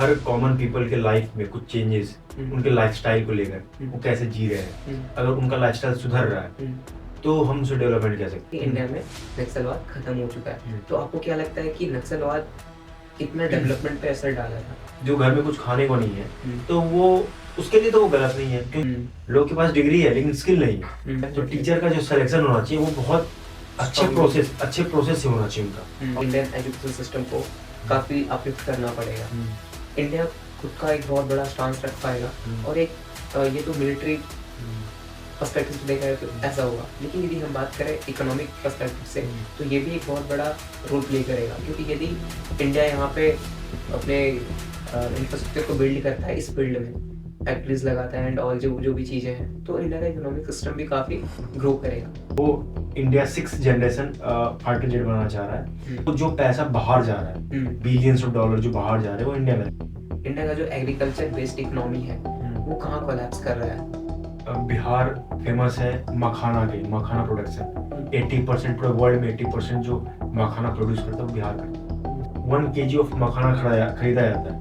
हर common people के life में कुछ चेंजेस, उनके लाइफस्टाइल को लेकर वो कैसे जी रहे हैं, अगर उनका लाइफस्टाइल सुधर रहा है तो हम उसे डेवलपमेंट कह सकते हैं। इंडिया में नक्सलवाद खत्म हो चुका है, तो आपको क्या लगता है कि नक्सलवाद कितना डेवलपमेंट पे असर डाला था? जो घर में कुछ खाने को नहीं है तो वो उसके लिए तो वो गलत नहीं है, क्योंकि लोग के पास डिग्री है लेकिन स्किल नहीं है। तो टीचर का जो सिलेक्शन होना चाहिए वो बहुत अच्छे प्रोसेस से होना चाहिए उनका। इंडियन एजुकेशन सिस्टम को काफी अपलिफ्ट करना पड़ेगा। इंडिया खुद का एक बहुत बड़ा स्टांस रख पाएगा और एक ये तो मिलिट्री पर्सपेक्टिव से देखा है तो ऐसा होगा, लेकिन यदि हम बात करें इकोनॉमिक पर्सपेक्टिव से तो ये भी एक बहुत बड़ा रोल प्ले करेगा, क्योंकि यदि इंडिया यहाँ पे अपने इंफ्रास्ट्रक्चर को बिल्ड करता है, इस फील्ड में फैक्ट्रीज लगाता है एंड ऑल जो भी चीज़ें हैं, तो इंडिया का इकोनॉमिक सिस्टम भी काफ़ी ग्रो करेगा। वो India 6th generation fighter jet बनाना चाह रहा है, तो जो पैसा बाहर जा रहा है, बिलियंस ऑफ डॉलर जो बाहर जा रहे हैं वो इंडिया में। इंडिया का जो एग्रीकल्चर बेस्ड इकोनॉमी है वो कहाँ कोलैप्स कर रहा है? बिहार फेमस है मखाना प्रोडक्शन। 80% पूरे वर्ल्ड में 80% जो मखाना प्रोड्यूस करता है वो बिहार का। 1 kg ऑफ मखाना खरीदा जाता है,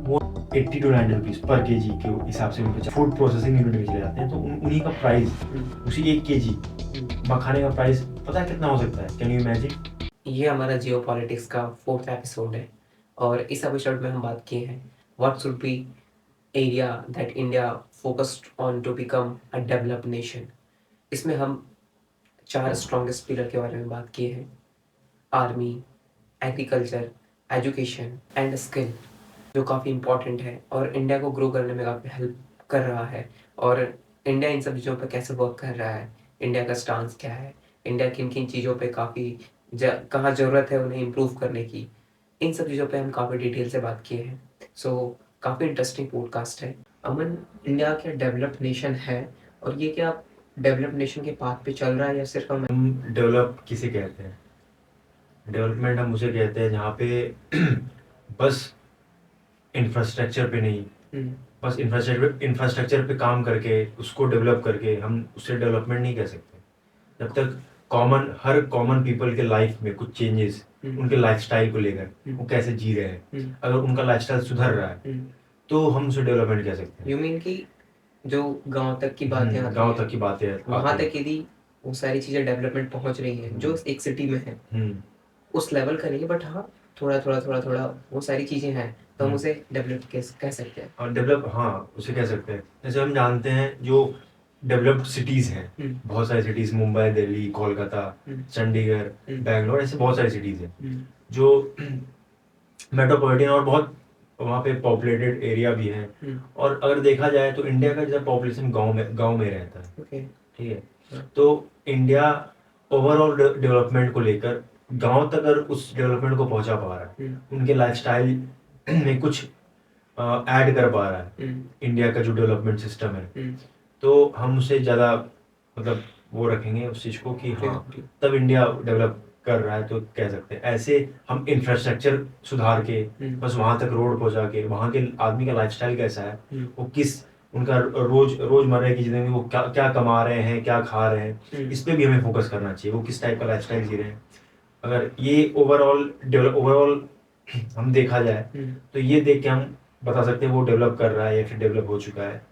वो 80 to 90 रुपीज पर केजी के हिसाब से उनके फूड प्रोसेसिंग यूनिट में चले जाते हैं। तो उन्हीं का प्राइस, उसी 1 kg मखाने का प्राइस पता है कितना हो सकता है? Can you imagine? ये हमारा जियो पॉलिटिक्स का 4th एपिसोड है और इस एपिसोड में हम बात किए हैं what should be area that India focused on to become a developed nation. इसमें हम 4 स्ट्रॉन्गेस्ट पिलर के बारे में बात किए हैं: army, agriculture, education and skill, जो काफ़ी इंपॉर्टेंट है और इंडिया को ग्रो करने में काफ़ी हेल्प कर रहा है। और इंडिया इन सब चीज़ों पर कैसे वर्क कर रहा है, इंडिया का स्टांस क्या है, इंडिया किन किन चीज़ों पे काफ़ी कहाँ ज़रूरत है उन्हें इम्प्रूव करने की, इन सब चीज़ों पे हम काफ़ी डिटेल से बात किए हैं। सो काफ़ी इंटरेस्टिंग पॉडकास्ट है। अमन, इंडिया क्या डेवलप्ड नेशन है और ये क्या डेवलप्ड नेशन के पाथ पे चल रहा है या सिर्फ हम डेवलप किसे कहते हैं? डेवलपमेंट हम उसे कहते हैं जहाँ पे बस इंफ्रास्ट्रक्चर पे नहीं, बस इंफ्रास्ट्रक्चर पे काम करके उसको डेवलप करके हम उससे डेवलपमेंट नहीं कह सकते। जब तक हर कॉमन पीपल के लाइफ में कुछ चेंजेस, उनके लाइफस्टाइल को लेकर वो कैसे जी रहे हैं, अगर उनका लाइफस्टाइल सुधर रहा है तो हम उसे डेवलपमेंट कह सकते हैं। यू मीन कि जो गांव तक की बातें आती गांव हैं, तक की बातें वहां तक यदि वो सारी चीजें डेवलपमेंट पहुंच रही हैं जो एक सिटी में है, उस लेवल का नहीं है, बट हाँ थोड़ा वो सारी चीजें हैं, तो हम उसे डेवलप कह सकते हैं। और डेवलप, हाँ उसे कह सकते हैं। जैसे हम जानते हैं जो डेवलप्ड सिटीज हैं, बहुत सारी सिटीज, मुंबई, दिल्ली, कोलकाता, चंडीगढ़, बैंगलोर, ऐसे बहुत सारी सिटीज हैं जो मेट्रोपॉलिटन और बहुत वहाँ पे पॉपुलेटेड एरिया भी है। और अगर देखा जाए तो इंडिया का ज़्यादा पॉपुलेशन गांव में रहता है। ठीक है, तो इंडिया ओवरऑल डेवलपमेंट को लेकर गांव तक अगर उस डेवलपमेंट को पहुंचा पा रहा है, उनके लाइफस्टाइल में कुछ ऐड कर पा रहा है इंडिया का जो डेवलपमेंट सिस्टम है, तो हम उसे ज़्यादा मतलब वो रखेंगे उस चीज़ को कि हाँ तब इंडिया डेवलप कर रहा है तो कह सकते हैं। ऐसे हम इंफ्रास्ट्रक्चर सुधार के बस वहाँ तक रोड पहुँचा के वहाँ के आदमी का लाइफस्टाइल कैसा है, वो किस उनका रोजमर्रा की जिंदगी में वो क्या क्या कमा रहे हैं, क्या खा रहे हैं, इस पे भी हमें फोकस करना चाहिए। वो किस टाइप का लाइफस्टाइल जी रहे हैं, अगर ये ओवरऑल हम देखा जाए तो ये देख के हम बता सकते हैं वो डेवलप कर रहा है या फिर डेवलप हो चुका है।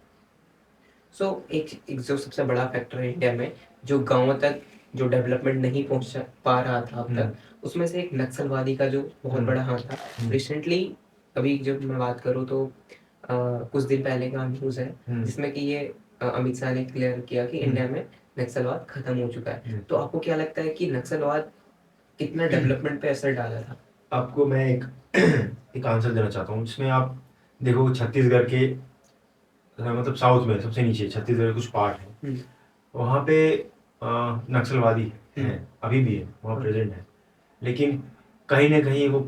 एक जो सबसे बड़ा फैक्टर है इंडिया में, जो गांव तक जो डेवलपमेंट नहीं पहुंच पा रहा था अब तक, उसमें से एक नक्सलवादी का जो बहुत बड़ा हाथ था। रिसेंटली अभी जब मैं बात करूँ तो कुछ दिन पहले का न्यूज़ है जिसमें कि ये अमित शाह ने क्लियर किया कि इंडिया में नक्सलवाद खत्म हो चुका है। तो आपको क्या लगता है कि नक्सलवाद कितना डेवलपमेंट पे असर डाला था? आपको मैं एक आंसर देना चाहता हूँ जिसमें आप देखो छत्तीसगढ़ के मतलब साउथ में सबसे नीचे छत्तीसगढ़ के कुछ पार्ट है, वहाँ पे नक्सलवादी हैं, अभी भी है, वहाँ प्रेजेंट है, लेकिन कहीं ना कहीं वो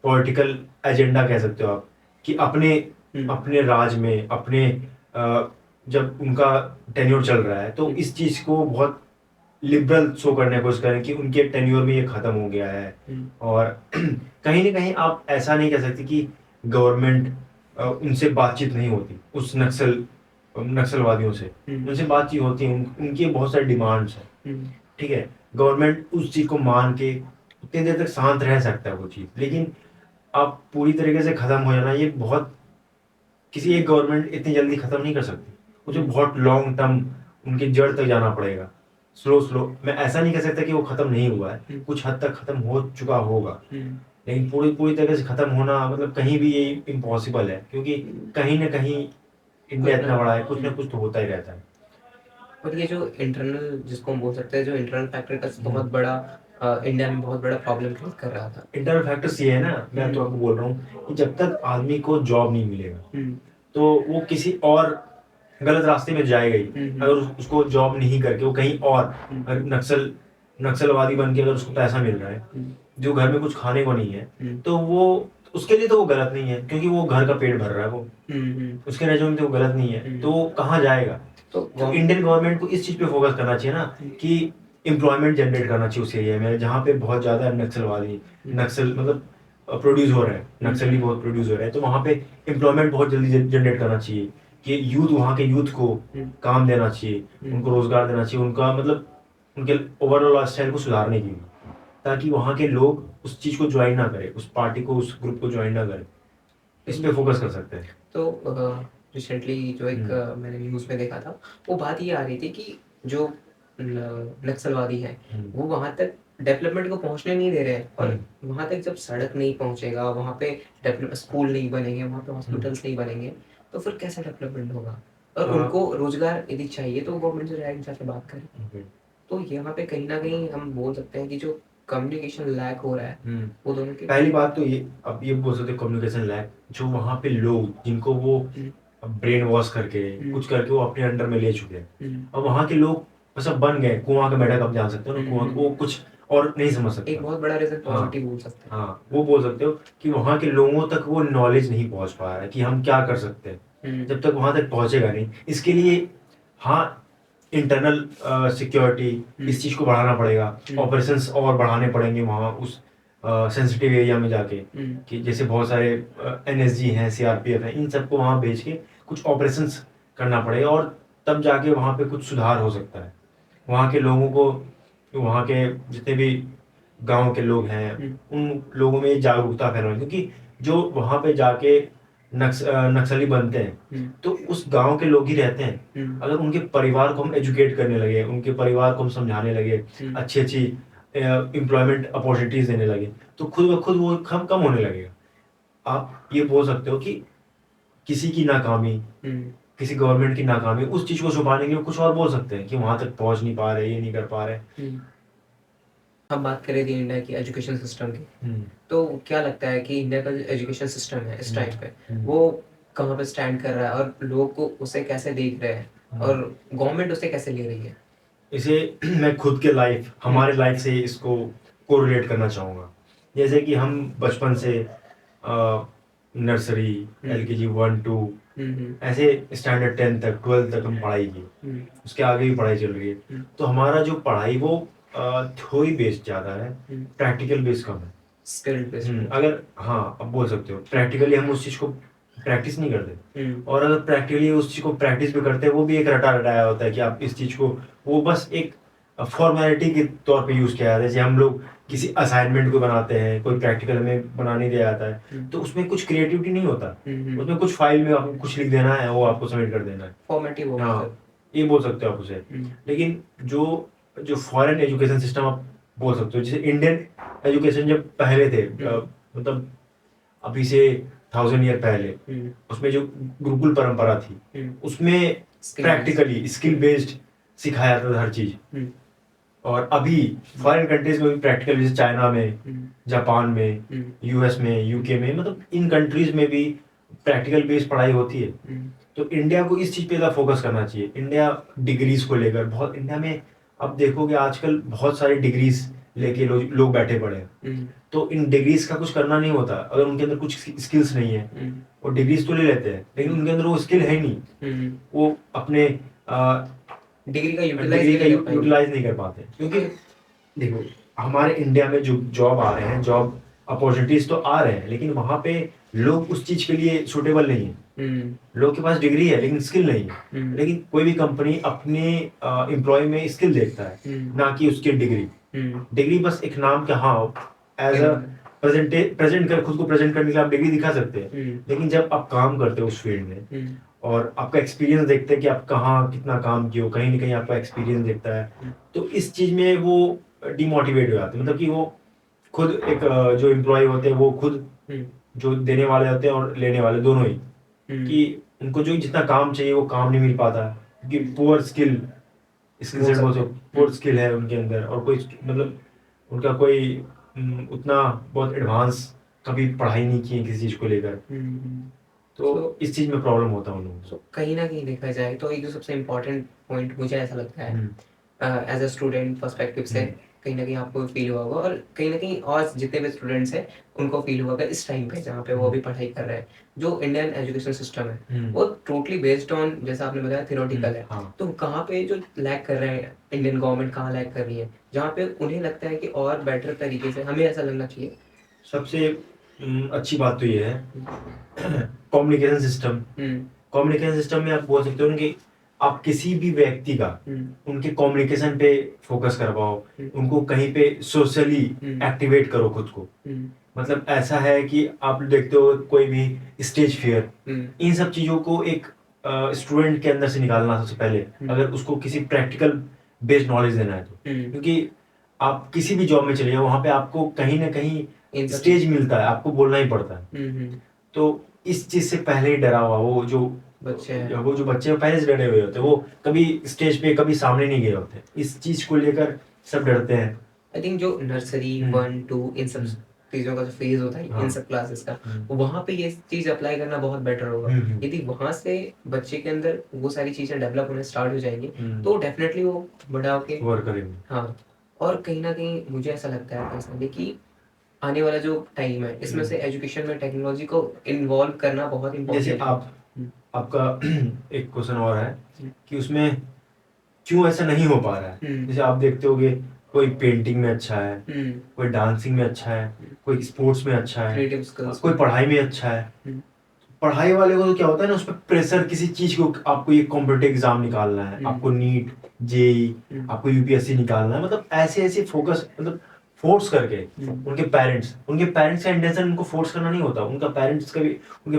पॉलिटिकल एजेंडा कह सकते हो आप कि अपने राज में जब उनका टेन्योर चल रहा है तो इस चीज को बहुत लिबरल शो करने की कोशिश करें कि उनके टेन्योर में ये खत्म हो गया है। और कहीं ना कहीं आप ऐसा नहीं कह सकते कि गवर्नमेंट उनसे बातचीत नहीं होती, उस नक्सलवादियों से उनसे बातचीत होती है, उनकी बहुत सारी डिमांड्स है। ठीक है, गवर्नमेंट उस चीज को मान के उतनी देर तक शांत रह सकता है वो चीज, लेकिन आप पूरी तरीके से खत्म हो जाना, ये बहुत किसी एक गवर्नमेंट इतनी जल्दी खत्म नहीं कर सकती। मुझे बहुत लॉन्ग टर्म उनकी जड़ तक जाना पड़ेगा, स्लो स्लो। मैं ऐसा नहीं कह सकता कि वो खत्म नहीं हुआ है, कुछ हद तक खत्म हो चुका होगा, लेकिन पूरी पूरी तरह से खत्म होना मतलब कहीं भी ये इम्पॉसिबल है, क्योंकि कहीं ना कहीं इंडिया इतना बड़ा है, कुछ ना कुछ तो होता ही रहता है। और ये जो इंटरनल, जिसको हम बोल सकते हैं, जो इंटरनल फैक्टर का बहुत बड़ा इंडिया में बहुत बड़ा प्रॉब्लम क्रिएट कर रहा था। इंटरनल फैक्टर्स ये है ना, मैं तो आपको बोल रहा हूँ कि जब तक आदमी को जॉब नहीं मिलेगा तो वो किसी और गलत रास्ते में जाएगा ही। अगर उसको जॉब नहीं करके वो कहीं और अगर नक्सलवादी बन के अगर उसको पैसा मिल रहा है जो घर में कुछ खाने को नहीं है, तो वो उसके लिए तो वो गलत नहीं है, क्योंकि वो घर का पेट भर रहा है, वो उसके नजर में तो वो गलत नहीं है, तो वो कहाँ जाएगा। तो इंडियन गवर्नमेंट को इस चीज पे फोकस करना चाहिए ना कि एम्प्लॉयमेंट जनरेट करना चाहिए उस एरिया में जहाँ पे बहुत ज्यादा नक्सलवादी नक्सल मतलब प्रोड्यूस हो रहे हैं, नक्सली बहुत प्रोड्यूस हो रहे हैं, तो वहाँ पे एम्प्लॉयमेंट बहुत जल्दी जनरेट करना चाहिए कि यूथ, वहाँ के यूथ को काम देना चाहिए, उनको रोजगार देना चाहिए, उनका मतलब उनके ओवरऑल लाइफ स्टाइल को सुधारने के लिए, ताकि वहाँ के लोग उस चीज को ज्वाइन ना करें, उस पार्टी को, उस ग्रुप को ज्वाइन ना करें। इस पे फोकस कर सकते हैं। तो रिसेंटली जो एक मैंने न्यूज़ में देखा था, वो बात ये आ रही थी कि जो नक्सलवादी है वो वहां तक डेवलपमेंट को पहुंचने नहीं दे रहे हैं, और वहां तक जब सड़क नहीं पहुंचेगा, वहां पे डेवलप स्कूल नहीं बनेंगे, वहां पे हॉस्पिटल्स नहीं बनेंगे, तो फिर कैसे डेवलपमेंट होगा। और उनको रोजगार यदि चाहिए तो गवर्नमेंट से डायरेक्ट जाके बात करें। तो यहाँ पे कहीं ना कहीं हम बोल सकते हैं कि जो कम्युनिकेशन लैक हो रहा है वो दोनों के। पहली बात तो ये, अब ये बोल सकते कम्युनिकेशन लैक, जो वहाँ पे लोग जिनको वो ब्रेन वॉश करके कुछ करके वो अपने अंडर में ले चुके हैं, अब वहाँ के लोग बस अब बन गए कुआं का मेढक, आप जान सकते हो ना, कुआं वो कुछ और नहीं समझ सकते। एक बहुत बड़ा रीजन पॉवर्टी बोल सकते हैं। हाँ, वो बोल सकते हो कि वहाँ के लोगों तक वो नॉलेज नहीं पहुँच पा रहा है कि हम क्या कर सकते हैं, जब तक वहाँ तक पहुँचेगा नहीं। इसके लिए हाँ, इंटरनल सिक्योरिटी इस चीज़ को बढ़ाना पड़ेगा, ऑपरेशंस और बढ़ाने पड़ेंगे वहाँ उस सेंसिटिव एरिया में जाके, कि जैसे बहुत सारे एनएसजी हैं, सीआरपीएफ हैं, इन सबको वहाँ भेज के कुछ ऑपरेशंस करना पड़ेगा, और तब जाके वहाँ पे कुछ सुधार हो सकता है। वहाँ के लोगों को, वहाँ के जितने भी गांव के लोग हैं उन लोगों में जागरूकता फैलाना, क्योंकि जो वहाँ पे जाके नक्सली बनते हैं तो उस गांव के लोग ही रहते हैं। अगर उनके परिवार को हम एजुकेट करने लगे, उनके परिवार को हम समझाने लगे, अच्छी अच्छी एम्प्लॉयमेंट अपॉर्चुनिटीज देने लगे, तो खुद ब खुद वो कम कम होने लगेगा। आप ये बोल सकते हो कि किसी की नाकामी, किसी गवर्नमेंट की नाकामी, उस चीज को छुपाने के लिए कुछ और बोल सकते हैं कि वहां तक पहुंच नहीं पा रहे, ये नहीं कर पा रहे। हम बात करें थी इंडिया की एजुकेशन सिस्टम की, तो क्या लगता है कि इंडिया का जो एजुकेशन सिस्टम है इस टाइम पे वो कहाँ पे स्टैंड कर रहा है, और लोग को उसे कैसे देख रहे हैं, और गवर्नमेंट उसे कैसे ले रही है। इसे मैं खुद के लाइफ, हमारे लाइफ से इसको कोरिलेट करना चाहूँगा। जैसे कि हम बचपन से नर्सरी, एलकेजी 1 2 ऐसे स्टैंडर्ड 10 तक 12 तक हम पढ़ाई की, उसके आगे भी पढ़ाई चल रही है, तो हमारा जो पढ़ाई वो थ्योरी बेस्ड ज़्यादा है, प्रैक्टिकल बेस्ड कम है, स्किल बेस्ड। अगर हाँ, अब बोल सकते हो प्रैक्टिकली हम उस चीज़ को प्रैक्टिस नहीं करते, और अगर प्रैक्टिकली उस चीज़ को प्रैक्टिस भी करते हैं वो भी एक रटा रटाया होता है कि आप इस चीज़ को, वो बस एक फॉर्मेलिटी के तौर पे यूज़ किया जाता है। जैसे हम लोग किसी असाइनमेंट को बनाते हैं, कोई प्रैक्टिकल में बनाने दिया जाता है, तो उसमें कुछ क्रिएटिविटी नहीं होता, उसमें कुछ फाइल में आपको कुछ लिख देना है, वो आपको सबमिट कर देना है, फॉर्मेटिव। हाँ, ये बोल सकते हो आप उसे। लेकिन जो जो फॉरेन एजुकेशन सिस्टम आप बोल सकते हो, जैसे इंडियन एजुकेशन जब पहले थे, मतलब अभी से 1000 ईयर पहले, उसमें जो गुरुकुल परंपरा थी, उसमें प्रैक्टिकली स्किल बेस्ड सिखाया जाता था हर चीज। और अभी फॉरेन कंट्रीज में भी प्रैक्टिकल, जैसे चाइना में, जापान में, यूएस में, यूके में, मतलब इन कंट्रीज में भी प्रैक्टिकल बेस्ड पढ़ाई होती है। तो इंडिया को इस चीज पे ज़्यादा फोकस करना चाहिए। इंडिया डिग्रीज को लेकर बहुत, इंडिया में अब देखोगे आजकल बहुत सारी डिग्रीज लेके लोग बैठे पड़े हैं, तो इन डिग्रीज का कुछ करना नहीं होता अगर उनके अंदर कुछ स्किल्स नहीं है। वो डिग्रीज तो ले लेते हैं लेकिन उनके अंदर वो स्किल है नहीं, वो अपने डिग्री का यूटिलाइज नहीं कर पाते। क्योंकि देखो, हमारे इंडिया में जो जॉब आ रहे हैं, जॉब अपॉर्चुनिटीज तो आ रहे हैं, लेकिन वहाँ पे लोग उस चीज के लिए सुटेबल नहीं है। लोग के पास डिग्री है लेकिन स्किल नहीं है। लेकिन कोई भी कंपनी अपने एम्प्लॉय में स्किल देखता है, ना कि उसकी डिग्री। डिग्री बस एक नाम के, हाँ, एज अ प्रेजेंट कर खुद को प्रेजेंट करने के लिए आप डिग्री दिखा सकते हैं, लेकिन जब आप काम करते हो उस फील्ड में और आपका एक्सपीरियंस देखते हैं कि आप कहाँ कितना काम किए हो, कहीं ना कहीं आपका एक्सपीरियंस देखता है, तो इस चीज में वो डिमोटिवेट हो जाते हैं। मतलब कि वो खुद एक जो एम्प्लॉय होते हैं वो खुद जो देने वाले होते हैं और लेने वाले दोनों ही, कि उनको जो जितना काम चाहिए वो काम नहीं मिल पाता, क्योंकि पुअर स्किल सेट बहुत पुअर स्किल है उनके अंदर, और कोई मतलब उनका कोई उतना बहुत एडवांस कभी पढ़ाई नहीं की है किसी चीज को लेकर, तो इस चीज में प्रॉब्लम होता है उन लोगों को। कहीं ना कहीं देखा जाए तो एक जो सबसे इम्पोर्टेंट पॉइंट मुझे ऐसा लगता है एज अ स्टूडेंट पर्सपेक्टिव से, कहीं ना कहीं आपको फील हुआ होगा और कहीं ना कहीं और जितने भी स्टूडेंट्स हैं उनको फील हुआ होगा इस टाइम पे जहाँ पे वो अभी पढ़ाई कर रहे हैं, जो इंडियन एजुकेशन सिस्टम है वो टोटली बेस्ड ऑन, जैसा आपने बताया, थियोरेटिकल है। तो कहाँ पे जो लैग कर रहे हैं इंडियन गवर्नमेंट, कहाँ लैग कर रही है जहाँ पे उन्हें लगता है कि और बेटर तरीके से हमें ऐसा लगना चाहिए? सबसे अच्छी बात तो ये है कम्युनिकेशन सिस्टम। कम्युनिकेशन सिस्टम में आप बोल सकते हो कि आप किसी भी व्यक्ति का उनके कम्युनिकेशन पे फोकस कर पाओ, उनको कहीं पे सोशली एक्टिवेट करो खुद को। मतलब ऐसा है कि आप देखते हो कोई भी स्टेज फियर, इन सब चीजों को एक स्टूडेंट के अंदर से निकालना सबसे पहले, अगर उसको किसी प्रैक्टिकल बेस्ड नॉलेज देना है तो, क्योंकि आप किसी भी जॉब में चले जाओ वहां पे आपको कहीं ना कहीं स्टेज मिलता है, आपको बोलना ही पड़ता है। तो इस चीज से पहले ही डरा हुआ वो जो बच्चे पहले से डरे हुए होते हैं, वो कभी स्टेज पे कभी सामने नहीं गए होते, इस चीज को लेकर सब डरते हैं। आई थिंक जो नर्सरी 1 2 इन सब चीजों का जो फेज होता है इन सब क्लासेस का, वहाँ पे ये चीज अप्लाई करना बहुत बेटर होगा। यदि वहां से बच्चे के अंदर वो सारी चीजें डेवलप होने स्टार्ट हो जाएंगी तो डेफिनेटली वो बड़ा होके वर्क करेंगे। हाँ, और कहीं ना कहीं मुझे ऐसा लगता है पर्सनली कि आने वाला जो टाइम है इसमें से एजुकेशन में टेक्नोलॉजी को इन्वॉल्व करना बहुत इम्पोर्टेंट है। जैसे आपका एक क्वेश्चन और है कि उसमें क्यों ऐसा नहीं हो पा रहा है। जैसे आप देखते होगे कोई पेंटिंग में अच्छा है, कोई डांसिंग में अच्छा है, कोई स्पोर्ट्स में अच्छा है, कोई पढ़ाई में अच्छा है। पढ़ाई वाले को तो क्या होता है ना, उस पर प्रेशर किसी चीज को, आपको ये कॉम्पिटिटिव एग्जाम निकालना है, आपको नीट जेई आपको यूपीएससी निकालना है, मतलब ऐसे ऐसे फोकस, मतलब फोर्स करके उनके पेरेंट्स का इंटेंशन उनको फोर्स करना नहीं होता, उनके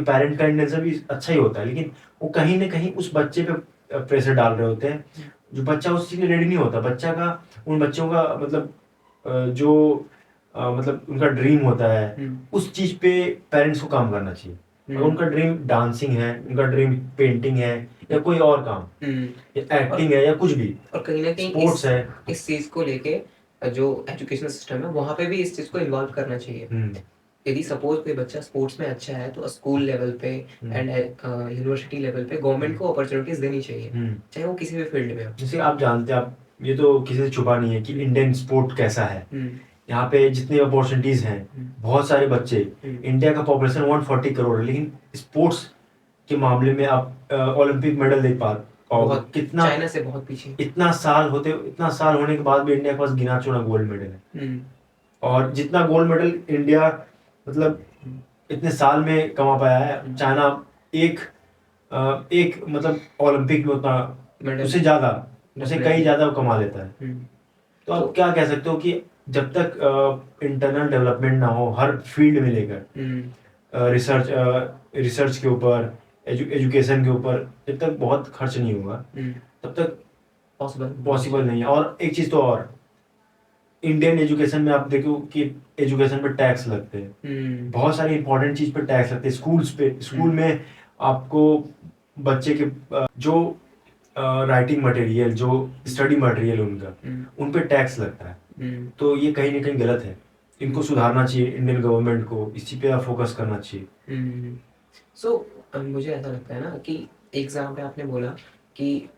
पेरेंट का इंटेंशन भी अच्छा ही होता है, लेकिन वो कहीं ना कहीं उस बच्चे पे प्रेशर डाल रहे होते हैं, जो बच्चा उस चीज के लिए रेडी नहीं होता। उन बच्चों का मतलब जो मतलब उनका ड्रीम होता है उस चीज पे पेरेंट्स को काम करना चाहिए। अगर उनका ड्रीम डांसिंग है, उनका ड्रीम पेंटिंग है, या कोई और काम, या एक्टिंग है, या कुछ भी, और कहीं ना कहीं स्पोर्ट्स है, इस चीज को लेके जो एजुकेशन सिस्टम है वहां पे भी इस चीज को इन्वॉल्व करना चाहिए। यदि सपोज कोई बच्चा स्पोर्ट्स में अच्छा है तो स्कूल लेवल पे एंड यूनिवर्सिटी लेवल पे गवर्नमेंट को अपॉर्चुनिटीज देनी चाहिए, चाहे वो किसी भी फील्ड में हो। जैसे आप जानते हैं, आप ये तो किसी से छुपा नहीं है कि इंडियन स्पोर्ट कैसा है। यहाँ पे जितनी अपॉर्चुनिटीज हैं, बहुत सारे बच्चे, इंडिया का पॉपुलेशन 140 करोड़ है, लेकिन स्पोर्ट्स के मामले में आप ओलंपिक मेडल देख पा और कितना चाइना से बहुत पीछे, इतना साल होने के बाद भी इंडिया के पास गिना चुना गोल्ड मेडल है। और जितना गोल्ड मेडल इंडिया मतलब इतने साल में कमा पाया है, चाइना एक मतलब ओलंपिक में उतना उससे ज्यादा, उससे कई ज्यादा कमा लेता है। तो आप क्या कह सकते हो कि जब तक इंटरनल डेवलपमेंट ना हो हर फील्ड में लेकर, रिसर्च के ऊपर, एजुकेशन के ऊपर, जब तक बहुत खर्च नहीं होगा तब तक पॉसिबल नहीं है। और एक चीज तो और, इंडियन एजुकेशन में आप देखो कि एजुकेशन पे टैक्स लगते हैं, बहुत सारी इंपॉर्टेंट चीज पे टैक्स लगते हैं। स्कूल में आपको बच्चे के जो राइटिंग मटेरियल, जो स्टडी मटेरियल उनका, उन पे टैक्स लगता है। तो ये कहीं ना कहीं गलत है, इनको सुधारना चाहिए इंडियन गवर्नमेंट को, इसी पे फोकस करना चाहिए। मुझे ऐसा लगता है ना कि एग्जाम पे आपने बोला कि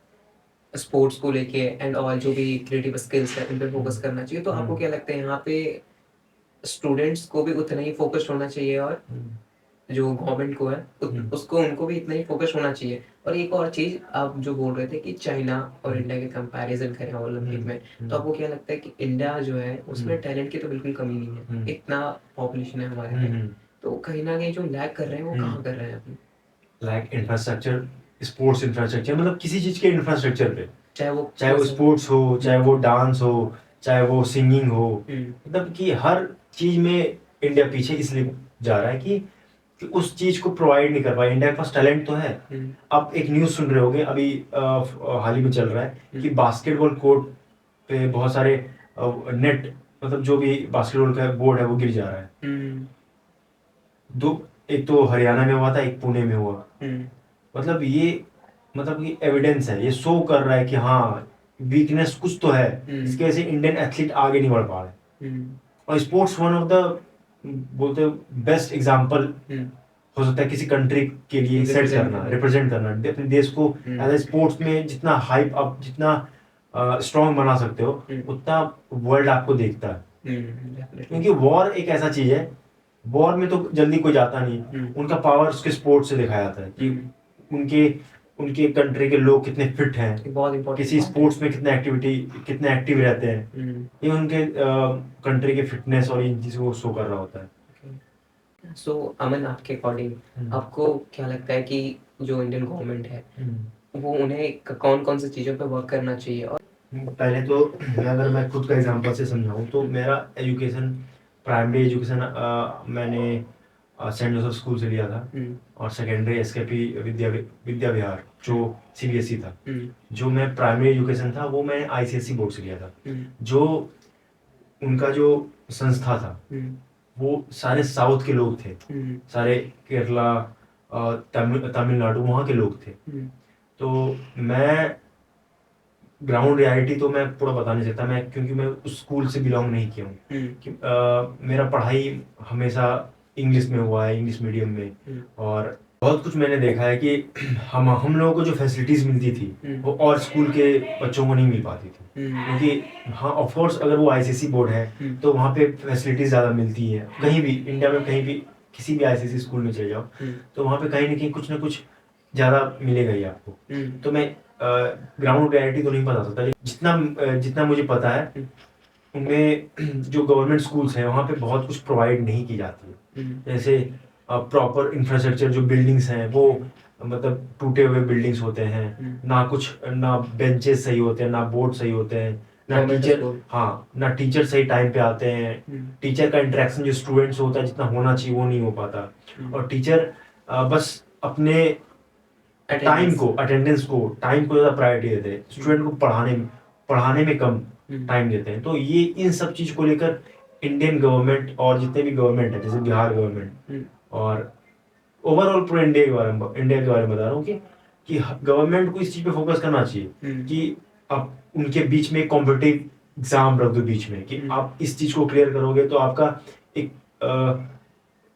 स्पोर्ट्स को लेके एंड ऑल जो भी क्रिएटिव स्किल्स है उन पे फोकस करना चाहिए, तो आपको क्या लगता है यहाँ पे स्टूडेंट्स को भी उतना ही फोकस होना चाहिए और जो गवर्नमेंट को है उसको उनको भी इतना ही फोकस होना चाहिए? और एक और चीज आप जो बोल रहे थे कि चाइना और इंडिया के कंपैरिजन करें ओलंपिक में, तो आपको क्या लगता है कि इंडिया जो है उसमें टैलेंट की तो बिल्कुल कमी नहीं है, इतना पॉपुलेशन है हमारे में, तो कहीं ना कहीं जो लैग कर रहे हैं वो कहाँ कर रहे हैं अपनी? लाइक इंफ्रास्ट्रक्चर, स्पोर्ट्स इंफ्रास्ट्रक्चर, मतलब किसी चीज के इंफ्रास्ट्रक्चर पे, चाहे वो स्पोर्ट्स हो, चाहे वो डांस हो, चाहे वो सिंगिंग हो, मतलब कि हर चीज में इंडिया पीछे इसलिए जा रहा है कि उस चीज को प्रोवाइड नहीं कर पाया। इंडिया के पास टैलेंट तो है। आप एक न्यूज सुन रहे होगे अभी हाल ही में चल रहा है कि बास्केटबॉल कोर्ट पे बहुत सारे नेट, मतलब जो भी बास्केटबॉल का बोर्ड है वो गिर जा रहा है। दो, एक तो हरियाणा में हुआ था, एक पुणे में हुआ। मतलब ये, मतलब ये एविडेंस है, ये शो कर रहा है कि हाँ वीकनेस कुछ तो है, इसकी वजह से इंडियन एथलीट आगे नहीं बढ़ पा रहे। और स्पोर्ट्स वन ऑफ द बोलते बेस्ट एग्जांपल हो सकता है किसी कंट्री के लिए सेट करना, रिप्रेजेंट करना अपने देश को एज ए स्पोर्ट्स में। जितना हाइप आप, जितना स्ट्रॉन्ग बना सकते हो, उतना वर्ल्ड आपको देखता है। क्योंकि वॉर एक ऐसा चीज है, वॉर में तो जल्दी कोई जाता नहीं। उनका पावर उसके स्पोर्ट्स से दिखाया जाता है कि उनके उनके कंट्री के लोग कितने फिट हैं, बहुत इम्पोर्टेंट किसी स्पोर्ट्स में कितने एक्टिव रहते हैं। ये उनके कंट्री के फिटनेस और इन चीजों को शो कर रहा होता है। सो अमन, आपके अकॉर्डिंग आपको क्या लगता है कि जो इंडियन गवर्नमेंट है वो उन्हें कौन कौन सी चीज़ों पे वर्क करना चाहिए? और पहले तो अगर मैं खुद का एग्जांपल से समझाऊं तो मेरा एजुकेशन, प्राइमरी एजुकेशन मैंने सेंट जोसेफ स्कूल से लिया था। और सेकेंडरी एसकेपी विद्या विहार जो सीबीएसई था। जो मैं प्राइमरी एजुकेशन था वो मैं आईसीएसई बोर्ड से लिया था। जो उनका जो संस्था था वो सारे साउथ के लोग थे, सारे केरला, तमिलनाडु वहाँ के लोग थे। तो मैं ग्राउंड रियलिटी तो मैं पूरा बता नहीं सकता, मैं क्योंकि मैं उस स्कूल से बिलोंग नहीं किया हूँ। मेरा पढ़ाई हमेशा इंग्लिश में हुआ है, इंग्लिश मीडियम में। और बहुत कुछ मैंने देखा है कि हम लोगों को जो फैसिलिटीज मिलती थी वो और स्कूल के बच्चों को नहीं मिल पाती थी। क्योंकि हाँ ऑफ कोर्स अगर वो आईसीएसई बोर्ड है तो वहाँ पे फैसिलिटीज ज़्यादा मिलती है। कहीं भी इंडिया में, कहीं भी किसी भी आईसीएसई स्कूल में चले जाओ तो वहाँ पे कहीं ना कहीं कुछ ना कुछ ज़्यादा मिलेगा ही आपको। तो मैं ग्राउंड रियलिटी तो नहीं बता सकता, लेकिन जितना मुझे पता है उनमें जो गवर्नमेंट स्कूल्स हैं वहाँ पे बहुत कुछ प्रोवाइड नहीं की जाती है। जैसे प्रॉपर इंफ्रास्ट्रक्चर, जो बिल्डिंग्स हैं वो मतलब टूटे हुए बिल्डिंग्स होते हैं, ना बेंचेस सही होते हैं, ना बोर्ड सही होते हैं, ना टीचर, हाँ ना टीचर सही टाइम पे आते हैं। टीचर का इंटरेक्शन जो स्टूडेंट्स होता है जितना होना चाहिए वो नहीं हो पाता। और टीचर बस अपने टाइम को, अटेंडेंस को, टाइम को ज़्यादा प्रायोरिटी देते हैं, स्टूडेंट को पढ़ाने में कम टाइम देते हैं। तो ये इन सब चीज़ को लेकर इंडियन गवर्नमेंट और जितने भी गवर्नमेंट है, जैसे बिहार गवर्नमेंट और ओवरऑल पूरे इंडिया के बारे में बता रहा हूँ कि गवर्नमेंट को इस चीज़ पे फोकस करना चाहिए कि आप उनके बीच में कॉम्पिटिटिव एग्जाम रख दो बीच में, कि आप इस चीज़ को क्लियर करोगे तो आपका एक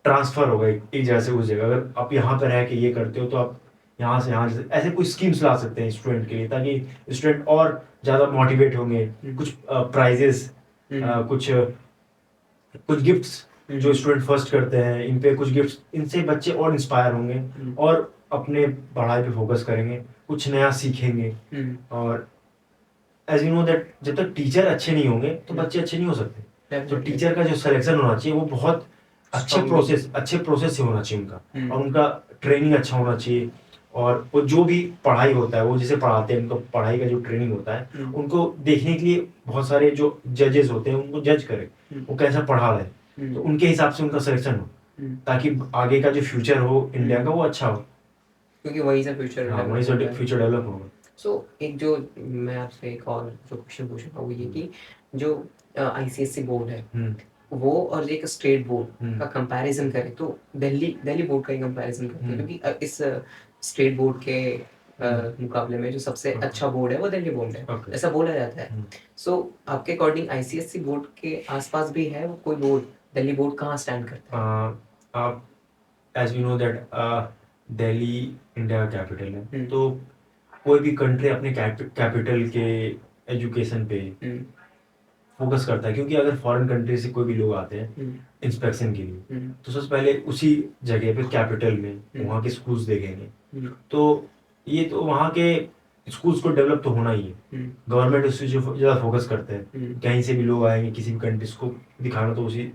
ट्रांसफर होगा एक जगह से उस जगह। अगर आप यहाँ पर रह के ये करते हो तो आप यहाँ से यहाँ, ऐसे कोई स्कीम्स ला सकते हैं स्टूडेंट के लिए, ताकि स्टूडेंट और ज़्यादा मोटिवेट होंगे। कुछ प्राइजेस, कुछ कुछ गिफ्ट्स जो स्टूडेंट फर्स्ट करते हैं, इन पे कुछ गिफ्ट्स, इनसे बच्चे और इंस्पायर होंगे और अपने पढ़ाई पे फोकस करेंगे, कुछ नया सीखेंगे। और एज यू नो दैट जब तक टीचर अच्छे नहीं होंगे तो बच्चे अच्छे नहीं हो सकते। तो टीचर का जो सिलेक्शन होना चाहिए वो बहुत अच्छे प्रोसेस से होना चाहिए उनका, और उनका ट्रेनिंग अच्छा होना चाहिए। और वो जो भी पढ़ाई होता है वो जैसे पढ़ाते हैं, उनका पढ़ाई का जो ट्रेनिंग होता है उनको देखने के लिए बहुत सारे जो जजेस होते हैं उनको जज करें वो कैसा पढ़ा रहे, तो उनके हिसाब से उनका सिलेक्शन हो, ताकि आगे का जो फ्यूचर हो इंडिया का वो अच्छा हो, क्योंकि वही से फ्यूचर डेवलप होगा। सो एक जो मैं आपसे एक और जो क्वेश्चन पूछूंगा वो ये कि जो आईसीएसई बोर्ड है वो और एक स्टेट बोर्ड का कंपैरिजन करें तो दिल्ली बोर्ड का ही कंपैरिजन करते हैं, क्योंकि इस स्टेट बोर्ड के मुकाबले में जो सबसे अच्छा बोर्ड है वो दिल्ली बोर्ड है, ऐसा बोला जाता है। सो आपके अकॉर्डिंग आईसीएसई बोर्ड के आसपास भी है वो कोई बोर्ड? दिल्ली बोर्ड कहाँ स्टैंड करता है? आप as you know that Delhi India का कैपिटल है, तो कोई भी कंट्री अपने कैपिटल के एजुकेशन पे फोकस करता है। क्योंकि अगर फॉरेन कंट्री से कोई भी लोग आते हैं इंस्पेक्शन के लिए तो सबसे पहले उसी जगह पे कैपिटल में वहाँ के स्कूल्स देखेंगे। तो ये तो वहाँ के स्कूल्स को डेवलप तो होना ही है, गवर्नमेंट उस चीज़ पर ज़्यादा फोकस करते हैं। कहीं से भी लोग आएंगे किसी भी कंट्रीज को दिखाना तो उसी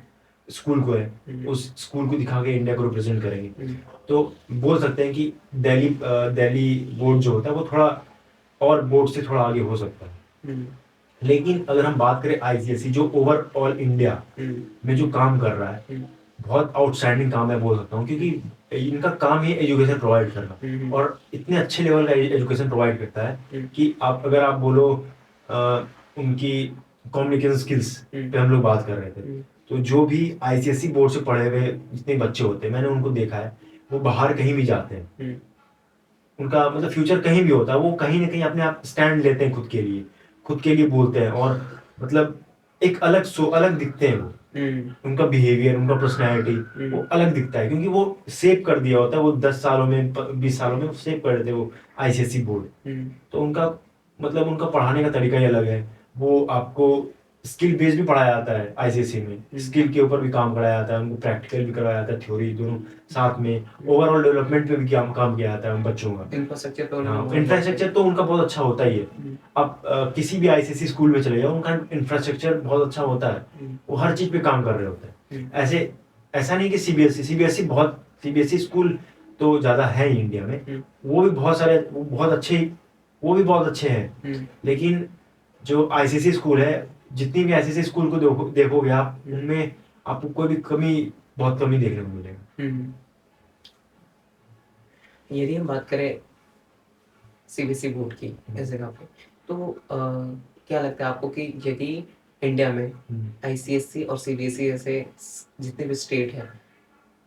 स्कूल को है, उस स्कूल को दिखा के इंडिया को रिप्रेजेंट करेंगे। तो बोल सकते हैं कि दिल्ली बोर्ड जो होता है वो थोड़ा और बोर्ड से थोड़ा आगे हो सकता है। लेकिन अगर हम बात करें आईसीएसई जो ओवरऑल इंडिया में जो काम कर रहा है बहुत आउटस्टैंडिंग काम है बोल सकता हूँ, क्योंकि इनका काम ही एजुकेशन प्रोवाइड करना, और इतने अच्छे लेवल का एजुकेशन प्रोवाइड करता है कि आप अगर आप बोलो उनकी कम्युनिकेशन स्किल्स पे हम लोग बात कर रहे थे, तो जो भी आईसीएसई बोर्ड से पढ़े हुए जितने बच्चे होते हैं, मैंने उनको देखा है, वो बाहर कहीं भी जाते हैं, उनका मतलब फ्यूचर कहीं भी होता है, वो कहीं ना कहीं अपने आप स्टैंड लेते हैं खुद के लिए बोलते हैं, और मतलब एक अलग दिखते हैं वो, उनका बिहेवियर, उनका पर्सनैलिटी वो अलग दिखता है, क्योंकि वो सेव कर दिया होता है, वो 10 सालों में 20 सालों में सेव कर देते हैं वो आईसीएसई बोर्ड। तो उनका मतलब उनका पढ़ाने का तरीका ही अलग है, वो आपको स्किल बेस्ड भी पढ़ाया जाता है आईसीएसई में, स्किल के ऊपर भी काम कराया जाता है उनको, प्रैक्टिकल भी करवाया जाता है, थ्योरी दोनों साथ में, ओवरऑल डेवलपमेंट पे भी काम किया जाता है उन बच्चों का। इंफ्रास्ट्रक्चर तो हाँ, इंफ्रास्ट्रक्चर तो उनका बहुत अच्छा होता ही है। अब किसी भी आईसीएसई स्कूल में चले जाओ, उनका इंफ्रास्ट्रक्चर बहुत अच्छा होता है, वो हर चीज पे काम कर रहे होते हैं। ऐसा नहीं कि सीबीएसई स्कूल तो ज्यादा है ही इंडिया में, वो भी बहुत सारे, वो भी बहुत अच्छे हैं, लेकिन जो आईसीएसई स्कूल है, जितनी भी आईसीएसई स्कूल को देखोगे आप, उनमें आपको कोई भी बहुत कमी देखने को मिलेगा। यदि हम बात करें सीबीएसई बोर्ड की इस जगह पे, तो क्या लगता है आपको कि यदि इंडिया में आईसीएसई और सीबीएसई जैसे जितने भी स्टेट है,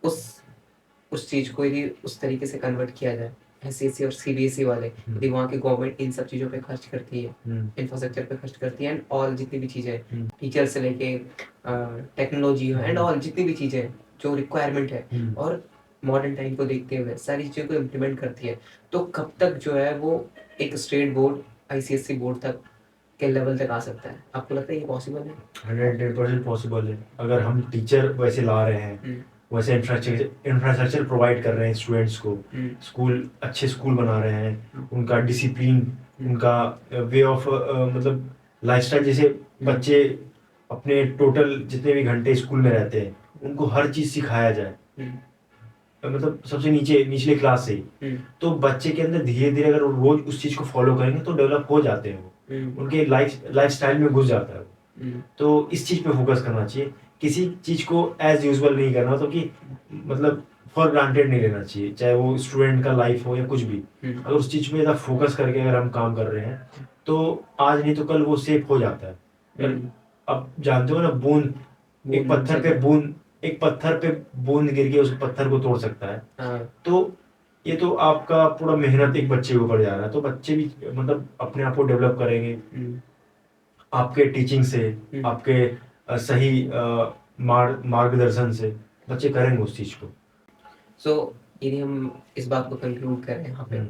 उस चीज को यदि उस तरीके से कन्वर्ट किया जाए, आईसीएसई और सीबीएसई वाले, यदि वहाँ की गवर्नमेंट इन सब चीज़ों पे खर्च करती है, इंफ्रास्ट्रक्चर पे खर्च करती है, एंड ऑल जितनी भी चीज़ें, टीचर से लेके टेक्नोलॉजी एंड ऑल जितनी भी चीज़ें जो रिक्वायरमेंट है, और मॉडर्न टाइम को देखते हुए सारी चीज़ों को इम्प्लीमेंट करती है, तो कब तक जो है वो एक स्टेट बोर्ड आईसीएसई बोर्ड तक के लेवल तक आ सकता है? आपको लगता है ये पॉसिबल है? 100% पॉसिबल है, अगर हम टीचर वैसे ला रहे हैं, वैसे इंफ्रास्ट्रक्चर प्रोवाइड कर रहे हैं स्टूडेंट्स को, अच्छे स्कूल बना रहे हैं, उनका डिसिप्लिन, उनका वे ऑफ मतलब लाइफस्टाइल, जैसे बच्चे अपने टोटल जितने भी घंटे स्कूल में रहते हैं, उनको हर चीज़ सिखाया जाए, मतलब सबसे निचले क्लास से ही, तो बच्चे के अंदर धीरे धीरे अगर वो रोज उस चीज़ को फॉलो करेंगे तो डेवलप हो जाते हैं वो, उनके लाइफ स्टाइल में घुस जाता है वो। तो इस चीज़ पे फोकस करना चाहिए, किसी चीज़ को एज यूजुअल नहीं करना, तो कि मतलब फॉर ग्रांटेड नहीं लेना चाहिए, चाहे वो स्टूडेंट का लाइफ हो या कुछ भी। अगर उस चीज़ पे ज़्यादा फोकस करके अगर हम काम कर रहे हैं, तो आज नहीं तो कल वो सेफ हो जाता है। अब जानते हो ना, एक पत्थर पे बूंद गिर के उस पत्थर को तोड़ सकता है। तो ये तो आपका पूरा मेहनत एक बच्चे के ऊपर जा रहा है, तो बच्चे भी मतलब अपने आप को डेवलप करेंगे आपके टीचिंग से, आपके सही मार्गदर्शन से बच्चे करेंगे उस चीज को। सो यदि हम इस बात को कंक्लूड करें यहाँ पे,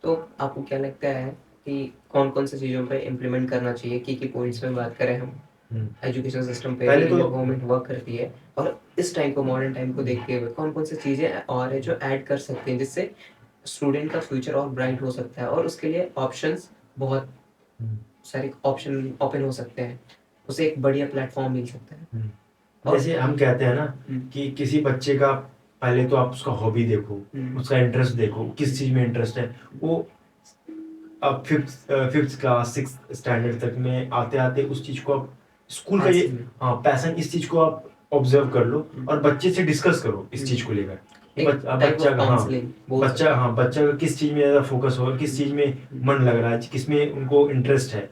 तो आपको क्या लगता है कि कौन कौन सी चीज़ों पे इम्प्लीमेंट करना चाहिए, की पॉइंट्स में बात करें हम एजुकेशन सिस्टम पे, पहले तो गवर्नमेंट वर्क करती है, और इस टाइम को, मॉडर्न टाइम को देखते हुए कौन कौन सी चीज़ें और है जो ऐड कर सकते हैं, जिससे स्टूडेंट का फ्यूचर और ब्राइट हो सकता है, और उसके लिए ऑप्शंस बहुत सारे ऑप्शन ओपन हो सकते हैं, उसे एक बढ़िया प्लेटफॉर्म मिल सकता है। जैसे हम कहते हैं ना कि किसी बच्चे का पहले तो आप उसका हॉबी देखो, उसका इंटरेस्ट देखो, किस चीज में इंटरेस्ट है वो। अब फिफ्थ क्लास 6th स्टैंडर्ड तक में आते आते उस चीज को आप स्कूल का ये पैशन, इस चीज को आप ऑब्जर्व कर लो और बच्चे से डिस्कस करो इस चीज को लेकर। बच्चा का किस चीज में ज्यादा फोकस होगा, किस चीज में मन लग रहा है, किस में उनको इंटरेस्ट है।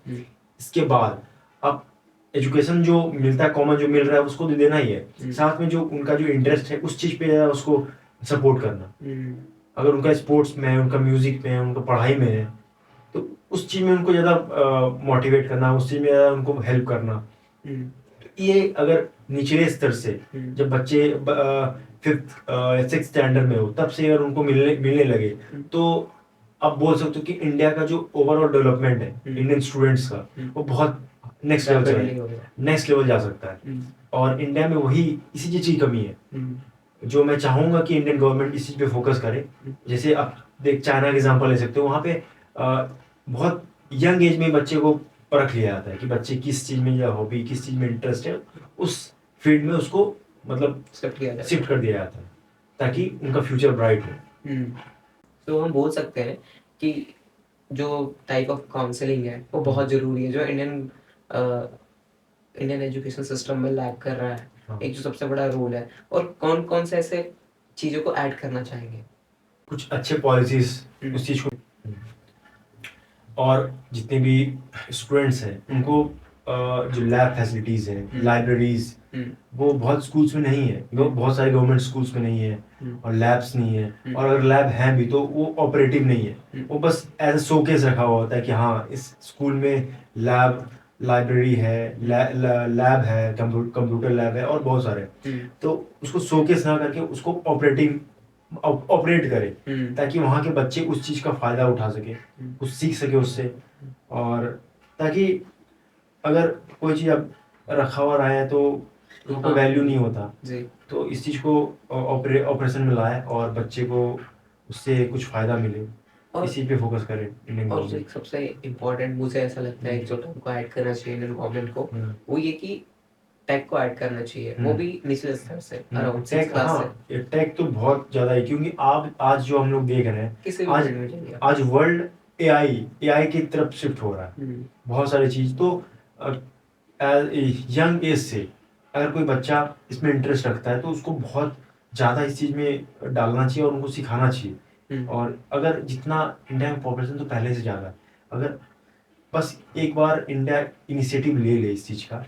इसके बाद अब एजुकेशन जो मिलता है, कॉमन जो मिल रहा है उसको तो देना ही है, साथ में जो उनका जो इंटरेस्ट है उस चीज पे उसको सपोर्ट करना। अगर उनका स्पोर्ट्स में है, उनका म्यूजिक में है, उनका पढ़ाई में है, तो उस चीज में उनको ज्यादा मोटिवेट करना, उस चीज में ज्यादा उनको हेल्प करना। तो ये अगर निचले स्तर से जब बच्चे 5th या 6th स्टैंडर्ड में हो तब से अगर उनको मिलने लगे, तो आप बोल सकते हो कि इंडिया का जो ओवरऑल डेवलपमेंट है इंडियन स्टूडेंट्स का, वो बहुत नेक्स्ट लेवल जा सकता है। और इंडिया में वही इसी चीज की कमी है, जो मैं चाहूंगा कि इंडियन गवर्नमेंट इस चीज पे फोकस करे। जैसे आप देख चाइना का एग्जांपल ले सकते हो, वहाँ पे बहुत यंग एज में बच्चे को परख लिया जाता है कि बच्चे किस चीज में या हॉबी, किस चीज में इंटरेस्ट है, उस फील्ड में उसको मतलब शिफ्ट कर दिया जाता है ताकि उनका फ्यूचर ब्राइट हो। तो हम बोल सकते हैं कि जो टाइप ऑफ काउंसलिंग है वो बहुत ज़रूरी है, जो इंडियन एजुकेशन सिस्टम में लैग कर रहा है, हाँ। एक जो सबसे बड़ा रोल है, और कौन कौन से ऐसे चीज़ों को ऐड करना चाहेंगे? कुछ अच्छे पॉलिसीज उस चीज़ को, और जितने भी स्टूडेंट्स हैं उनको जो लैब फैसिलिटीज़ हैं, लाइब्रेरीज, वो बहुत स्कूल्स में नहीं है, बहुत सारे गवर्नमेंट स्कूल्स में नहीं है, और लैब्स नहीं है, और अगर लैब हैं भी तो वो ऑपरेटिव नहीं है, वो बस एज ए शोकेस रखा हुआ होता है कि हाँ इस स्कूल में लैब, लाइब्रेरी है, लैब है, कंप्यूटर लैब है, और बहुत सारे, तो उसको शोकेस ना करके उसको ऑपरेट करे, ताकि वहाँ के बच्चे उस चीज़ का फ़ायदा उठा सके, कुछ सीख सके उससे, और ताकि अगर कोई चीज़ अब रखा हुआ रहा है तो उसका कोई वैल्यू नहीं होता, जी। तो इस चीज़ को ऑपरेशन में लाए और बच्चे को उससे कुछ फ़ायदा मिले, और इसी पे फोकस करें इंडियन और जो गवर्नमेंट। एक सबसे इम्पोर्टेंट मुझे ऐसा लगता है जो टर्म को ऐड करना चाहिए इंडियन गवर्नमेंट को, वो ये कि टेक को ऐड करना चाहिए, वो भी निचले स्तर से, अराउंड 6 टेक, क्लास से। हाँ, टेक तो बहुत ज़्यादा है, क्योंकि आज जो हम लोग देख रहे हैं, किसी भी आज फील्ड में जाइए आप। आज वर्ल्ड एआई की तरफ शिफ्ट हो रहा है, बहुत सारी चीज़, तो यंग एज से अगर कोई बच्चा इसमें इंटरेस्ट रखता है तो उसको बहुत ज़्यादा इस चीज़ में डालना चाहिए और उनको सिखाना चाहिए, और अगर जितना इंडिया में पॉपुलेशन तो पहले से ज़्यादा है, अगर बस एक बार इंडिया इनिशिएटिव ले ले इस चीज़ का,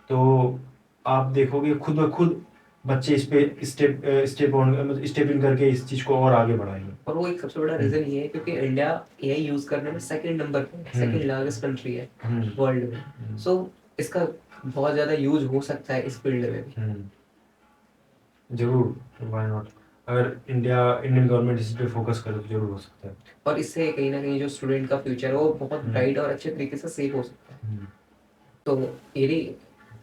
तो आप देखोगे खुद ब खुद बच्चे इस पे स्टेप इन करके इस चीज़ को और आगे बढ़ाएंगे। और वो एक सबसे बड़ा रीजन ये है क्योंकि इंडिया एआई यूज करने में सेकंड नंबर पे है, सेकंड लार्जेस्ट कंट्री है वर्ल्ड में, सो इसका बहुत ज्यादा यूज हो सकता है इस फील्ड में भी। जरूर, व्हाई नॉट, अगर इंडियन गवर्नमेंट इस पे फोकस करे तो जरूर हो सकता है, और इससे कहीं ना कहीं जो स्टूडेंट का फ्यूचर है वो बहुत ब्राइट और अच्छे तरीके से सेव हो सकता है। तो यदि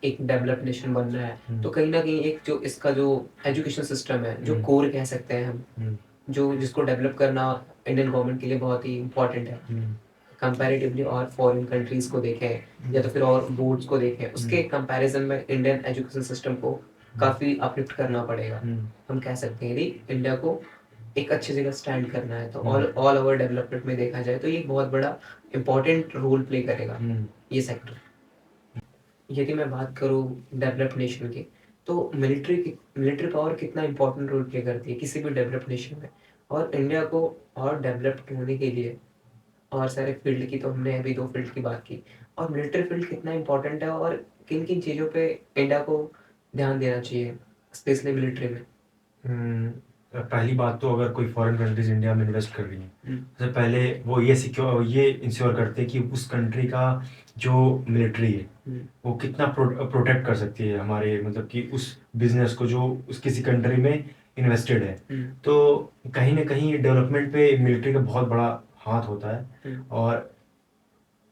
एक डेवलप्ड नेशन बनना है तो कहीं ना कहीं एक जो इसका जो एजुकेशन सिस्टम है, जो कोर कह सकते हैं हम, जो जिसको डेवलप करना इंडियन गवर्नमेंट के लिए बहुत ही इम्पोर्टेंट है कंपैरेटिवली, और फॉरेन कंट्रीज को देखें या तो फिर और बोर्ड्स को देखें, उसके कंपैरिजन में इंडियन एजुकेशन सिस्टम को काफ़ी अपलिफ्ट करना पड़ेगा। हम कह सकते हैं यदि इंडिया को एक अच्छी जगह स्टैंड करना है तो ऑल ओवर डेवलपमेंट में देखा जाए तो ये बहुत बड़ा इम्पोर्टेंट रोल प्ले करेगा ये सेक्टर। यदि मैं बात करूँ डेवलप्ड नेशन की, तो मिलिट्री पावर कितना इम्पोर्टेंट रोल प्ले करती है किसी भी डेवलप्ड नेशन में, और इंडिया को और डेवलप्ड होने के लिए और सारे फील्ड की तो हमने अभी 2 फील्ड की बात की, और मिलिट्री फील्ड कितना इम्पोर्टेंट है और किन-किन चीज़ों पे इंडिया को ध्यान देना चाहिए, स्पेशली मिलिट्री में? पहली बात तो अगर कोई फॉरेन कंट्रीज इंडिया में इन्वेस्ट कर रही है, सबसे पहले वो ये इंश्योर करते हैं कि उस कंट्री का जो मिलिट्री है वो कितना प्रोटेक्ट कर सकती है हमारे, मतलब कि उस बिजनेस को जो उस किसी कंट्री में इन्वेस्टेड है, तो कहीं ना कहीं डेवलपमेंट पे मिलिट्री का बहुत बड़ा हाथ होता है, और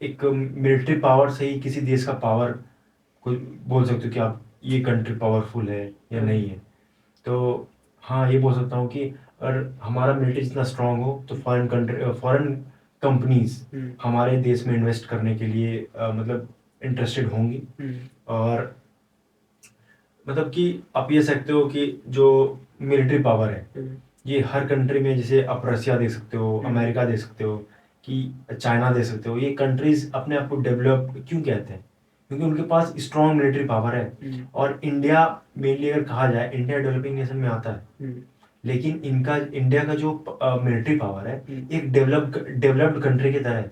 एक मिलिट्री पावर से ही किसी देश का पावर कोई बोल सकते हो कि आप ये कंट्री पावरफुल है या नहीं है, तो हाँ ये बोल सकता हूँ कि अगर हमारा मिलिट्री जितना स्ट्रांग हो तो फॉरेन कंपनीज हमारे देश में इन्वेस्ट करने के लिए मतलब इंटरेस्टेड होंगी, और मतलब कि आप ये सकते हो कि जो मिलिट्री पावर है ये हर कंट्री में, जैसे आप रसिया देख सकते हो, अमेरिका देख सकते हो, कि चाइना देख सकते हो, ये कंट्रीज अपने आप को डेवलप क्यों कहते हैं, क्योंकि उनके पास स्ट्रॉन्ग मिलिट्री पावर है, और इंडिया मेनली अगर कहा जाए इंडिया डेवलपिंग नेशन में आता है, लेकिन इंडिया का जो मिलिट्री पावर है एक डेवलप्ड कंट्री की तरह है,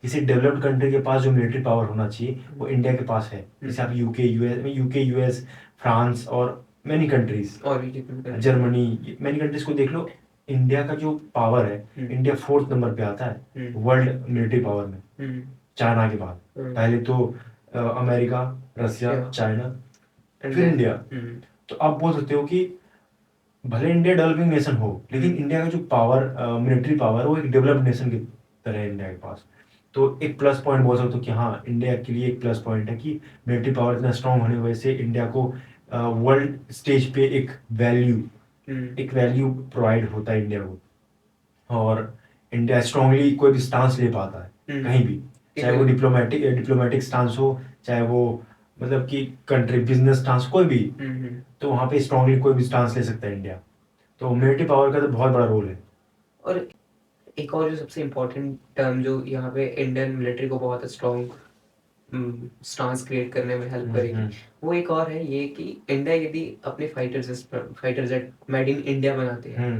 किसी डेवलप्ड कंट्री के पास जो मिलिट्री पावर होना चाहिए वो इंडिया के पास है, जैसे आप यूके यूएस फ्रांस और मैनी कंट्रीज, और भी different countries। Germany, many countries को देख लो, इंडिया का जो पावर है इंडिया 4th नंबर पे आता है वर्ल्ड मिलिट्री पावर में, चाइना के बाद, पहले तो अमेरिका, रसिया, चाइना, फिर इंडिया, तो आप बोल सकते हो कि भले इंडिया डेवलपिंग नेशन हो लेकिन इंडिया का जो पावर, मिलिट्री पावर, वो एक डेवलप्ड नेशन की तरह है इंडिया के पास, तो एक प्लस पॉइंट बोल सकते हो कि हाँ इंडिया के लिए एक प्लस पॉइंट है कि मिलिट्री पावर इतना स्ट्रांग होने की वजह से इंडिया को वर्ल्ड स्टेज पे एक वैल्यू प्रोवाइड होता है इंडिया को, और इंडिया स्ट्रांगली कोई भी स्टांस ले पाता है कहीं भी, चाहे वो डिप्लोमेटिक स्टांस हो, चाहे वो मतलब कि कंट्री बिजनेस स्टांस, कोई भी, तो वहाँ पे स्ट्रांगली कोई भी स्टांस ले सकता है इंडिया, तो मिलिट्री पावर का तो बहुत बड़ा रोल है। और एक और जो सबसे इम्पोर्टेंट टर्म जो यहाँ पे इंडियन मिलिट्री को बहुत स्ट्रॉन्ग स्टांस क्रिएट करने में हेल्प करेगी। वो एक और है ये कि इंडिया यदि अपने fighter jet made in India बनाते हैं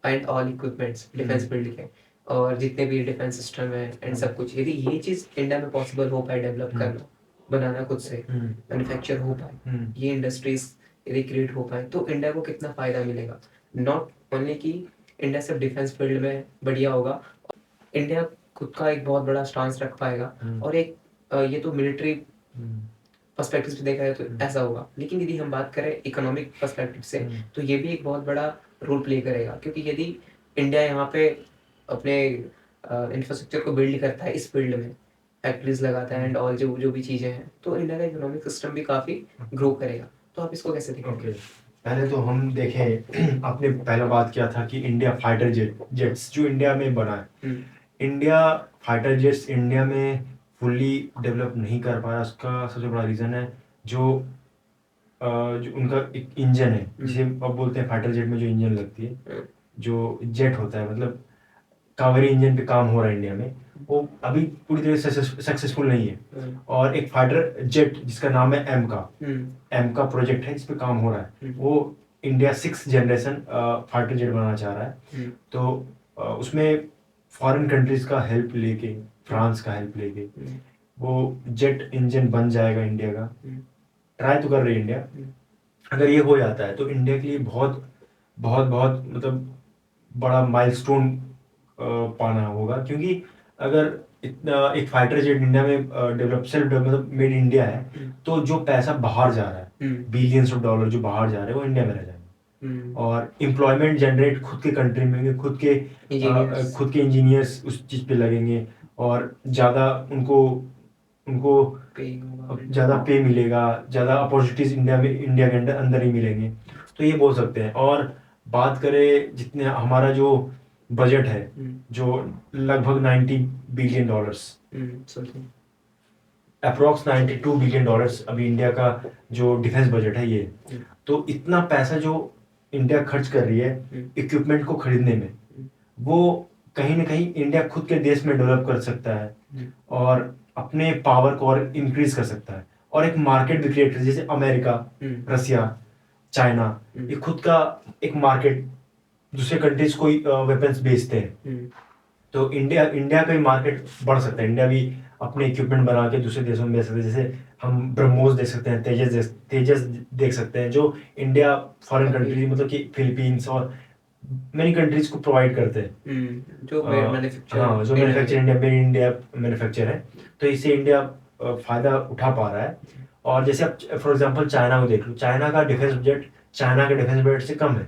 and all equipments defence build के और जितने भी डिफेंस सिस्टम है एंड सब कुछ, यदि ये चीज़ इंडिया में पॉसिबल हो पाए डेवलप करना, बनाना खुद से, मैन्युफैक्चर हो पाए, ये इंडस्ट्रीज यदि क्रिएट हो पाए, तो इंडिया को कितना फ़ायदा मिलेगा। नॉट ओनली कि इंडिया सिर्फ डिफेंस फील्ड में बढ़िया होगा, इंडिया खुद का एक बहुत बड़ा स्टांस रख पाएगा। और एक ये तो मिलिट्री पर्सपेक्टिव से देखा जाए तो ऐसा होगा, लेकिन यदि हम बात करें इकोनॉमिक पर्सपेक्टिव से तो ये भी एक बहुत बड़ा रोल प्ले करेगा, क्योंकि यदि इंडिया यहाँ पे अपने इंफ्रास्ट्रक्चर को बिल्ड करता है इस फील्ड में, फैक्ट्रीज लगाता है एंड ऑल जो जो भी चीज़ें हैं, तो इंडिया का इकोनॉमिक सिस्टम भी काफ़ी ग्रो करेगा। तो आप इसको कैसे देखेंगे? ओके, पहले तो हम देखें, आपने पहला बात किया था कि इंडिया फाइटर जेट्स जो इंडिया में बना है, इंडिया फाइटर जेट्स इंडिया में फुल्ली डेवलप नहीं कर पाया। उसका सबसे बड़ा रीज़न है जो उनका एक इंजन है, जिसे अब बोलते हैं फाइटर जेट में जो इंजन लगती है, जो जेट होता है, मतलब कावेरी इंजन पे काम हो रहा है इंडिया में, वो अभी पूरी तरह से सक्सेसफुल नहीं है। और एक फाइटर जेट जिसका नाम है एम का प्रोजेक्ट है, जिस पे काम हो रहा है, वो India 6th generation fighter jet बनाना चाह रहा है। तो उसमें फॉरेन कंट्रीज का हेल्प लेके, फ्रांस का हेल्प लेके वो जेट इंजन बन जाएगा इंडिया का। ट्राई तो कर रही है इंडिया। अगर ये हो जाता है तो इंडिया के लिए बहुत बहुत बहुत मतलब बड़ा माइलस्टोन पाना होगा, क्योंकि अगर इतना एक फाइटर जेट इंडिया में डेवलप सेल्फ मतलब मेड इंडिया है, तो जो पैसा बाहर जा रहा है, बिलियंस ऑफ डॉलर जो बाहर जा रहे हैं, वो इंडिया में रह जाएंगे। और एम्प्लॉयमेंट जनरेट खुद के कंट्री में होंगे, खुद के इंजीनियर्स उस चीज़ पे लगेंगे, और ज़्यादा उनको उनको ज़्यादा पे मिलेगा, ज़्यादा अपॉर्चुनिटीज़ इंडिया के अंदर ही मिलेंगे। तो ये बोल सकते हैं। और बात करें जितने हमारा जो बजट है, जो लगभग $90 बिलियन, अप्रोक्स $92 बिलियन अभी इंडिया का जो डिफेंस बजट है ये। तो इतना पैसा जो इंडिया खर्च कर रही है इक्विपमेंट को खरीदने में, वो कहीं ना कहीं इंडिया खुद के देश में डेवलप कर सकता है और अपने पावर को और इंक्रीज कर सकता है, और एक मार्केट भी क्रिएट कर, जैसे अमेरिका, रसिया, चाइना, ये खुद का एक मार्केट, दूसरे कंट्रीज को वेपन्स बेचते हैं। तो इंडिया का ही मार्केट बढ़ सकता है। इंडिया भी अपने इक्विपमेंट बना के दूसरे देशों में बेच सकते हैं। जैसे हम ब्रह्मोस देख सकते हैं, तेजस देख सकते हैं, जो इंडिया फॉरेन कंट्री मतलब कि फिलीपींस और मेनी कंट्रीज को प्रोवाइड करते हैं, जो मैन्युफैक्चर जो मैन्युफैक्चर इंडिया मैन्युफैक्चर है। तो इससे इंडिया फायदा उठा पा रहा है। और जैसे आप फॉर एग्जांपल चाइना को देख लो, चाइना का डिफेंस बजट चाइना के डिफेंस बजट से कम है,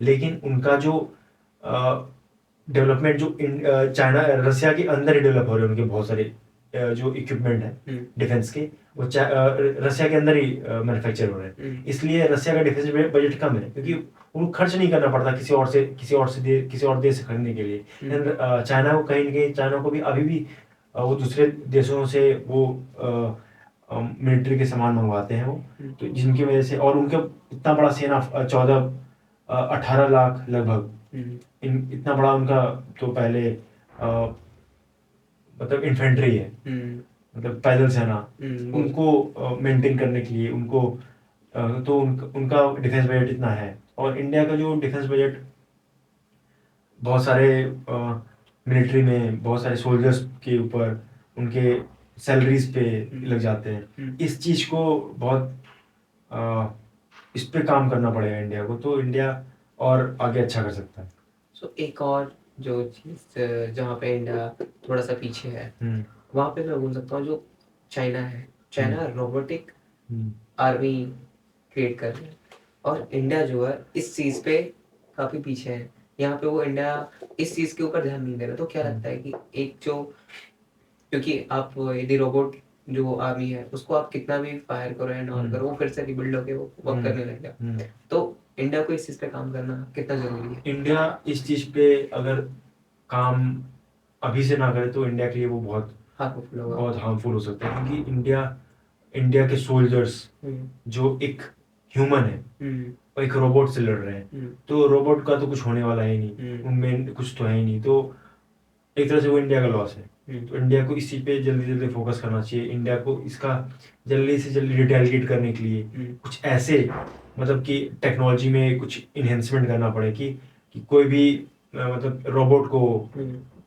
लेकिन उनका जो डेवलपमेंट जो चाइना रसिया के अंदर ही डेवलप हो रहे हैं, उनके बहुत सारे जो इक्विपमेंट है डिफेंस के, वो रसिया के अंदर ही मैन्युफैक्चर हो रहे हैं। इसलिए रसिया का डिफेंस बजट कम है, क्योंकि उनको खर्च नहीं करना पड़ता किसी और देश से खरीदने के लिए। चाइना को कहीं ना कहीं, चाइना को भी अभी भी वो दूसरे देशों से वो मिलिट्री के सामान मंगवाते हैं वो, तो जिनकी वजह से, और उनका इतना बड़ा सेना 18 लाख लगभग, इतना बड़ा उनका तो पहले मतलब इन्फेंट्री है, मतलब पैदल सेना, उनको मेंटेन करने के लिए उनको तो उनका डिफेंस बजट इतना है। और इंडिया का जो डिफेंस बजट बहुत सारे मिलिट्री में बहुत सारे सोल्जर्स के ऊपर उनके सैलरीज पे लग जाते हैं। इस चीज़ को बहुत इस पे काम करना पड़ेगा इंडिया को, तो इंडिया और आगे अच्छा कर सकता है। सो एक और जो चीज़ जहाँ पे इंडिया थोड़ा सा पीछे है, वहाँ पे मैं बोल सकता हूँ जो चाइना है, चाइना रोबोटिक आर्मी क्रिएट कर रही है, और इंडिया जो है इस चीज़ पे काफ़ी पीछे है। यहाँ पे वो इंडिया इस चीज़ के ऊपर ध्यान नहीं दे रहा। तो क्या लगता है कि एक जो, क्योंकि आप यदि रोबोट जो आर्मी है उसको आप कितना भी फायर करो एंड ऑन करो, वो फिर से रिबिल्ड होके वो वर्क करने लग गया। तो इंडिया को इस चीज़ पे काम करना कितना ज़रूरी है? इंडिया इस चीज़ पे अगर काम अभी से ना करे तो इंडिया के लिए वो बहुत हार्मफुल हो सकता है, क्योंकि इंडिया के सोल्जर्स जो एक ह्यूमन है और एक रोबोट से लड़ रहे हैं, तो रोबोट का तो कुछ होने वाला है ही नहीं, उनमें कुछ तो है ही नहीं, तो एक तरह से वो इंडिया का लॉस है। तो इंडिया को इसी पे जल्दी जल्दी फोकस करना चाहिए। इंडिया को इसका जल्दी से जल्दी रिटेलिएट करने के लिए कुछ ऐसे मतलब कि टेक्नोलॉजी में कुछ इन्हेंसमेंट करना पड़े कि कोई भी मतलब रोबोट को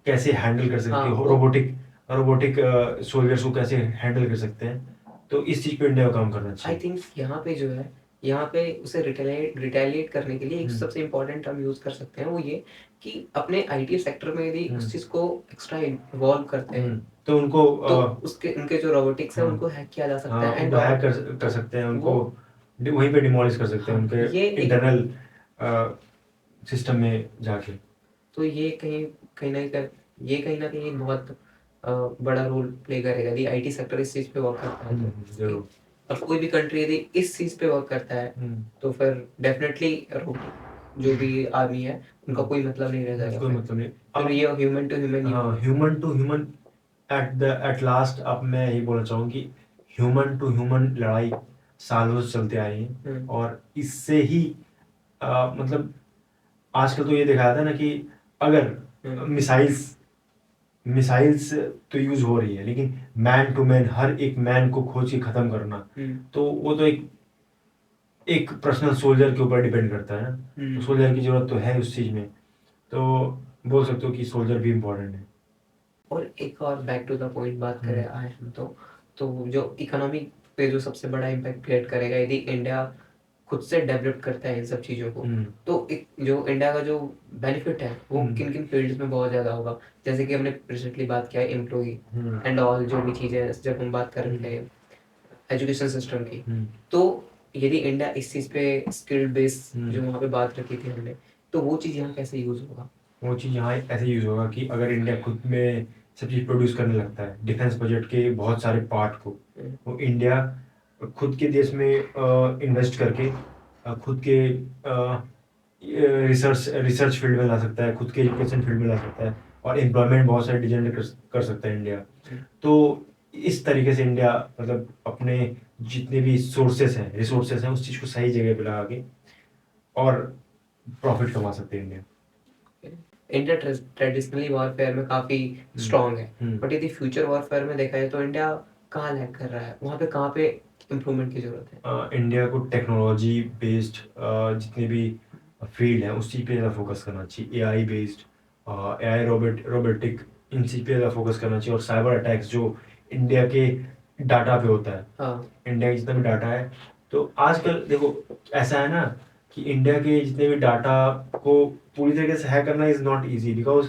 कैसे हैंडल कर सकते हो, रोबोटिक रोबोटिक सोल्जर्स को कैसे हैंडल कर सकते हैं, तो इस चीज पे इंडिया को काम करना आई चाहिए। थिंक यहाँ पे जो है, यहाँ पे उसे रिटेलिएट करने के लिए एक सबसे इम्पोर्टेंट हम यूज कर सकते हैं, वो ये कि अपने आईटी सेक्टर में यदि उस चीज को एक्स्ट्रा इन्वॉल्व करते हैं तो उनको तो उसके उनके जो रोबोटिक्स है उनको हैक किया जा सकता है, उनको हैक कर सकते हैं, उनको वहीं पे डिमोलिश कर सकते हैं उनके ये इंटरनल सिस्टम में जाके। तो ये कहीं ना कहीं एक बहुत बड़ा रोल प्ले करेगा यदि आईटी सेक्टर इस चीज पे वर्क करता है तो। जरूर। अब कोई भी कंट्री यदि इस चीज पे वर्क करता है तो फिर डेफिनेटली जो भी आर्मी है उनका कोई मतलब नहीं रह जाएगा, कोई मतलब नहीं। फिर ये human to human at last अब मैं यही बोलना चाहूँ कि ह्यूमन टू ह्यूमन लड़ाई सालों से चलते आए हैं, और इससे ही मतलब आजकल तो ये देखा जाता है ना कि अगर मिसाइल्स तो यूज हो रही है, लेकिन मैन टू मैन हर एक मैन को खोज के खत्म करना, तो वो तो एक पर्सनल सोल्जर के ऊपर डिपेंड करता है ना। तो सोल्जर की जरूरत तो है उस चीज में, तो बोल सकते हो कि सोल्जर भी इम्पोर्टेंट है। और एक और बैक टू द पॉइंट बात करें आए हम तो जो इकोनॉमी पे जो सबसे बड़ा इम्पैक्ट क्रिएट करेगा यदि इंडिया खुद से डेवलप करता है इन सब चीज़ों को, तो एक जो इंडिया का जो बेनिफिट है वो किन किन फील्ड्स में बहुत ज़्यादा होगा। जैसे कि हमने रिसेंटली बात किया एम्प्लॉई एंड ऑल जो भी चीज़ें, जब हम बात कर रहे थे एजुकेशन सिस्टम की, तो यदि इंडिया इस चीज़ पे स्किल्ड बेस जो वहाँ पे बात रखी थी हमने, तो वो चीज़ यहाँ कैसे यूज़ होगा? वो चीज़ यहाँ ऐसे यूज़ होगा कि अगर इंडिया खुद में सब चीज़ प्रोड्यूस करने लगता है, डिफेंस बजट के बहुत सारे पार्ट को वो इंडिया खुद के देश में इन्वेस्ट करके खुद के रिसर्च फील्ड में ला सकता है, खुद के एजुकेशन फील्ड में ला सकता है, और एम्प्लॉयमेंट बहुत सारे डिजनरेट कर सकता है इंडिया। तो इस तरीके से इंडिया मतलब अपने जितने भी रिसोर्सेस हैं उस चीज़ को सही जगह पे लगा के और प्रॉफिट कमा सकते हैं इंडिया। इंडिया ट्रेडिशनली वॉरफेयर में काफी स्ट्रांग है, बट यदि फ्यूचर वॉरफेयर में देखा जाए तो इंडिया कहाँ लैग कर रहा है, वहाँ पे कहाँ पे इम्प्रूवमेंट की जरूरत है? इंडिया को टेक्नोलॉजी बेस्ड जितने भी फील्ड है उस चीज़ पे ज़्यादा फोकस करना चाहिए। एआई बेस्ड, एआई रोबोटिक, इन चीज़ पे ज़्यादा फोकस करना चाहिए। और साइबर अटैक्स जो इंडिया के डाटा पे होता है, इंडिया का जितना भी डाटा है, तो आजकल देखो ऐसा है ना कि इंडिया के जितने भी डाटा को पूरी तरीके से हैक करना इज नॉट इजी, बिकॉज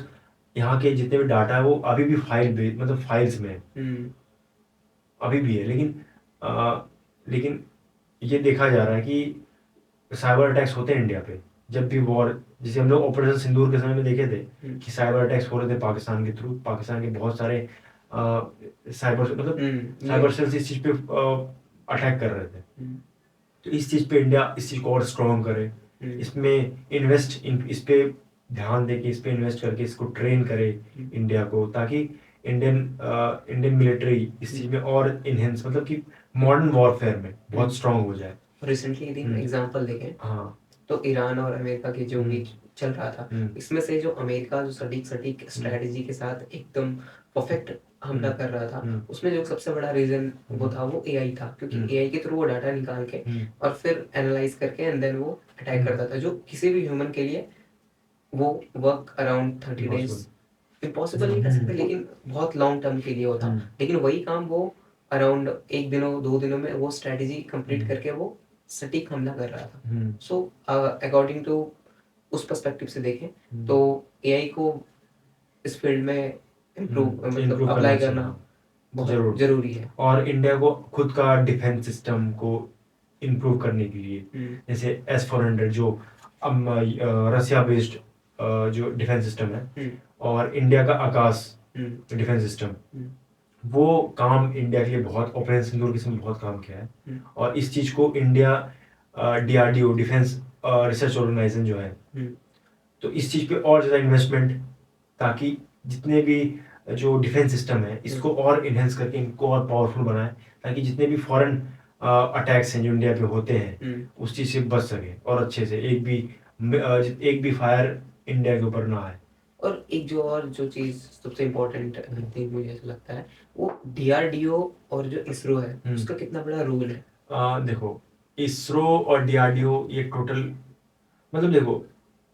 यहाँ के जितने भी डाटा है वो अभी भी मतलब फाइल्स में अभी भी है। लेकिन ये देखा जा रहा है कि साइबर अटैक्स होते हैं इंडिया पे जब भी वॉर, जैसे हम लोग ऑपरेशन सिंदूर के समय में देखे थे कि साइबर अटैक्स हो रहे थे पाकिस्तान के थ्रू। पाकिस्तान के बहुत सारे साइबर सेल्स इस चीज पे अटैक कर रहे थे। तो इस चीज पे इंडिया इस चीज को और स्ट्रॉन्ग करे, इसमें इस पे ध्यान दे के इस पे इन्वेस्ट करके इसको ट्रेन करे इंडिया को, ताकि इंडियन मिलिट्री इस चीज में और इनहेंस मतलब कि मॉडर्न वॉरफेयर में बहुत स्ट्रॉन्ग हो जाए। रिसेंटली यदि एग्जांपल देखें तो ईरान और अमेरिका की जो भी चल रहा था, इसमें से जो अमेरिका जो सटीक स्ट्रेटजी के साथ एकदम परफेक्ट हमला कर रहा था, उसमें जो सबसे बड़ा रीजन वो था वो एआई था, क्योंकि एआई के थ्रू वो डाटा निकाल के और फिर एनालाइज करके एंड देन वो अटैक करता था, जो किसी भी ह्यूमन के लिए वो वर्क अराउंड 30 डेज इम्पॉसिबल नहीं कर सकते, लेकिन बहुत लॉन्ग टर्म के लिए होता। लेकिन वही काम वो अराउंड 1 दिनों 2 दिनों में वो स्ट्रेटजी कंप्लीट करके वो सटीक हमला कर रहा था। सो अकॉर्डिंग टू उस पर्सपेक्टिव से देखें तो एआई को इस फील्ड में मतलब अप्लाई करना बहुत जरूरी है। और इंडिया को खुद का डिफेंस सिस्टम को इम्प्रूव करने के लिए जैसे S-400 जो रसिया बेस्ड जो डिफेंस सिस्टम है, और इंडिया का आकाश डिफेंस सिस्टम, वो काम इंडिया के लिए बहुत, ऑपरेशन सिंदूर के समय बहुत काम किया है। और इस चीज को India DRDO defence research organisation जो है, तो इस चीज पे और ज़्यादा इन्वेस्टमेंट, ताकि जितने भी जो डिफेंस सिस्टम है इसको और इन्हेंस करके इनको और पावरफुल बनाए, ताकि जितने भी फॉरेन अटैक्स हैं जो इंडिया पे होते हैं उस चीज़ से बच सके और अच्छे से एक भी फायर इंडिया के ऊपर ना आए। और एक जो चीज़ सबसे इम्पोर्टेंट थिंग मुझे ऐसा लगता है, वो डीआरडीओ और जो इसरो है उसका कितना बड़ा रोल है। देखो, इसरो और डीआरडीओ ये टोटल, मतलब देखो,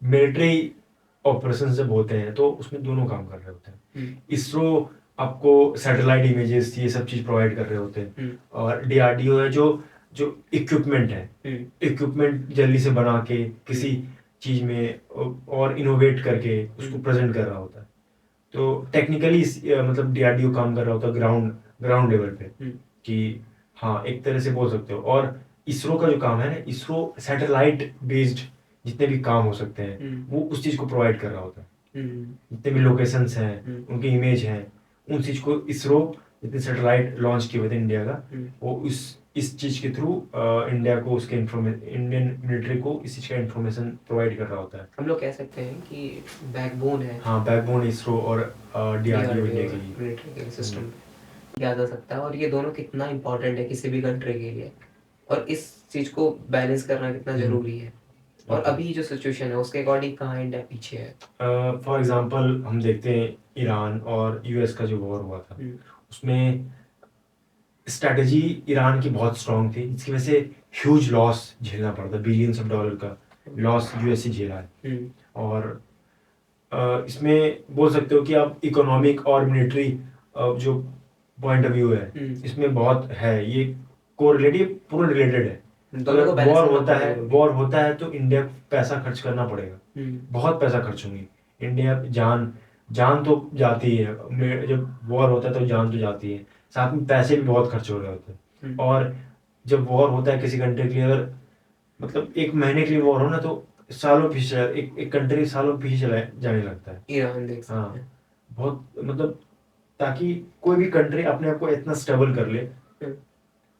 मिलिट्री ऑपरेशन जब होते हैं तो उसमें दोनों काम कर रहे होते हैं। इसरो आपको सैटेलाइट इमेजेस ये सब चीज़ प्रोवाइड कर रहे होते हैं, और डीआरडीओ है जो जो इक्विपमेंट है, इक्विपमेंट जल्दी से बना के किसी चीज़ में और इनोवेट करके उसको प्रेजेंट कर रहा होता है। तो टेक्निकली मतलब डीआरडीओ काम कर रहा होता है ग्राउंड ग्राउंड लेवल पे, कि हाँ, एक तरह से बोल सकते हो। और इसरो का जो काम है ना, इसरो सैटेलाइट बेस्ड जितने भी काम हो सकते हैं वो उस चीज़ को प्रोवाइड कर रहा होता है। जितने भी लोकेशंस हैं, उनकी इमेज हैं, उन चीज़ को इसरो, जितने सैटेलाइट लॉन्च किए हुए थे इंडिया का, वो इस चीज़ के थ्रू इंडिया को उसके इंडियन मिलिट्री को इस चीज़ का इन्फॉर्मेशन प्रोवाइड कर रहा होता है। हम लोग कह सकते हैं कि बैकबोन है। हाँ, बैकबोन इसरो और डीआरडीओ इंडिया के लिए। मिलिट्री के सिस्टम किया जा सकता है, और ये दोनों कितना इम्पोर्टेंट है किसी भी कंट्री के लिए, और इस चीज़ को बैलेंस करना कितना ज़रूरी है। और अभी जो सिचुएशन है उसके अकॉर्डिंग कहाँ इंडिया पीछे है। फॉर एग्जांपल हम देखते हैं ईरान और यूएस का जो वॉर हुआ था, उसमें स्ट्रैटेजी ईरान की बहुत स्ट्रांग थी, जिसकी वजह से ह्यूज लॉस झेलना पड़ा था, बिलियंस ऑफ डॉलर का लॉस यूएस ही झेला है। और इसमें बोल सकते हो कि आप इकोनॉमिक और मिलिट्री जो पॉइंट ऑफ व्यू है, इसमें बहुत है, ये कोरिलेटिव पूरा रिलेटेड है। अगर वॉर होता है तो इंडिया को पैसा खर्च करना पड़ेगा, बहुत पैसा खर्च होंगी। इंडिया जान जान तो जाती है, जब वॉर होता है तो जान तो जाती है, साथ में पैसे भी बहुत खर्च हो रहे होते हैं। और जब वॉर होता है किसी कंट्री के लिए, अगर मतलब एक महीने के लिए वॉर हो ना, तो सालों पीछे एक कंट्री सालों पीछे चला जाने लगता है। ईरान देख सकते हाँ, हैं। बहुत मतलब, ताकि कोई भी कंट्री अपने आप को इतना स्टेबल कर ले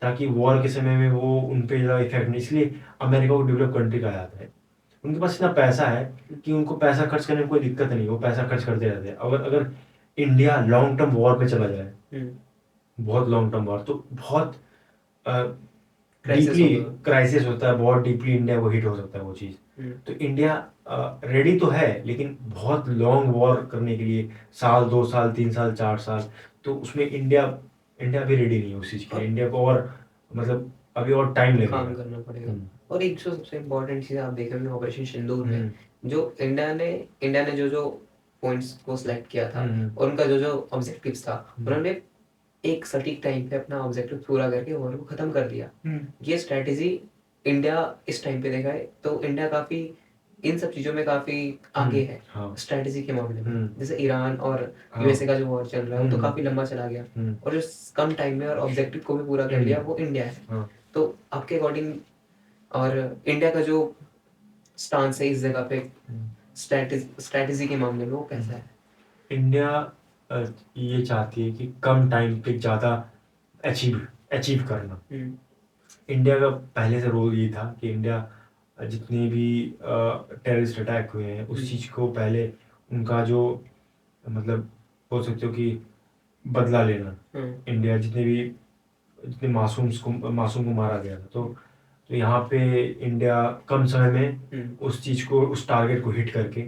ताकि वॉर के समय में वो उन पे ज़्यादा इफेक्ट नहीं। इसलिए अमेरिका को डेवलप कंट्री कहा जाता है। उनके पास इतना पैसा है कि उनको पैसा खर्च करने में कोई दिक्कत नहीं, वो पैसा खर्च करते रहते हैं। अगर अगर इंडिया लॉन्ग टर्म वॉर पे चला जाए, बहुत लॉन्ग टर्म वॉर, तो बहुत डीपली क्राइसिस होता है, बहुत डीपली इंडिया को हिट हो सकता है वो चीज़। तो इंडिया रेडी तो है, लेकिन बहुत लॉन्ग वॉर करने के लिए साल 2 साल 3 साल 4 साल, तो उसमें इंडिया इंडिया भी रेडी नहीं है उस चीज़ के लिए। इंडिया को और मतलब अभी और टाइम लगेगा, काम करना पड़ेगा। और एक जो सबसे इम्पोर्टेंट चीज़ आप देख रहे हो ऑपरेशन सिंदूर में, जो इंडिया ने जो पॉइंट्स को सिलेक्ट किया था और उनका जो ऑब्जेक्टिव्स था, उन्होंने एक सटीक टाइम पे अपना ऑब्जेक्टिव पूरा करके वॉर को खत्म कर दिया। ये स्ट्रेटेजी इंडिया इस टाइम पे देखा है तो इंडिया काफी इन सब चीजों में काफी आगे है स्ट्रेटेजी के मामले में। जैसे ईरान और यूएसए का जो वॉर चल रहा है वो तो काफी लंबा चला गया, और जो कम टाइम में और ऑब्जेक्टिव को भी पूरा कर लिया वो इंडिया है। तो आपके अकॉर्डिंग और इंडिया का जो स्टांस है इस जगह पे स्ट्रेटेजी के मामले में वो कैसा है? इंडिया ये चाहती है कि कम टाइम पे ज़्यादा अचीव करना। इंडिया का पहले से रोल ये था कि इंडिया जितने भी टेररिस्ट अटैक हुए हैं उस चीज़ को पहले उनका जो मतलब बोल सकते हो कि बदला लेना। इंडिया जितने मासूम को मारा गया था, तो यहाँ पे इंडिया कम समय में उस चीज़ को, उस टारगेट को हिट करके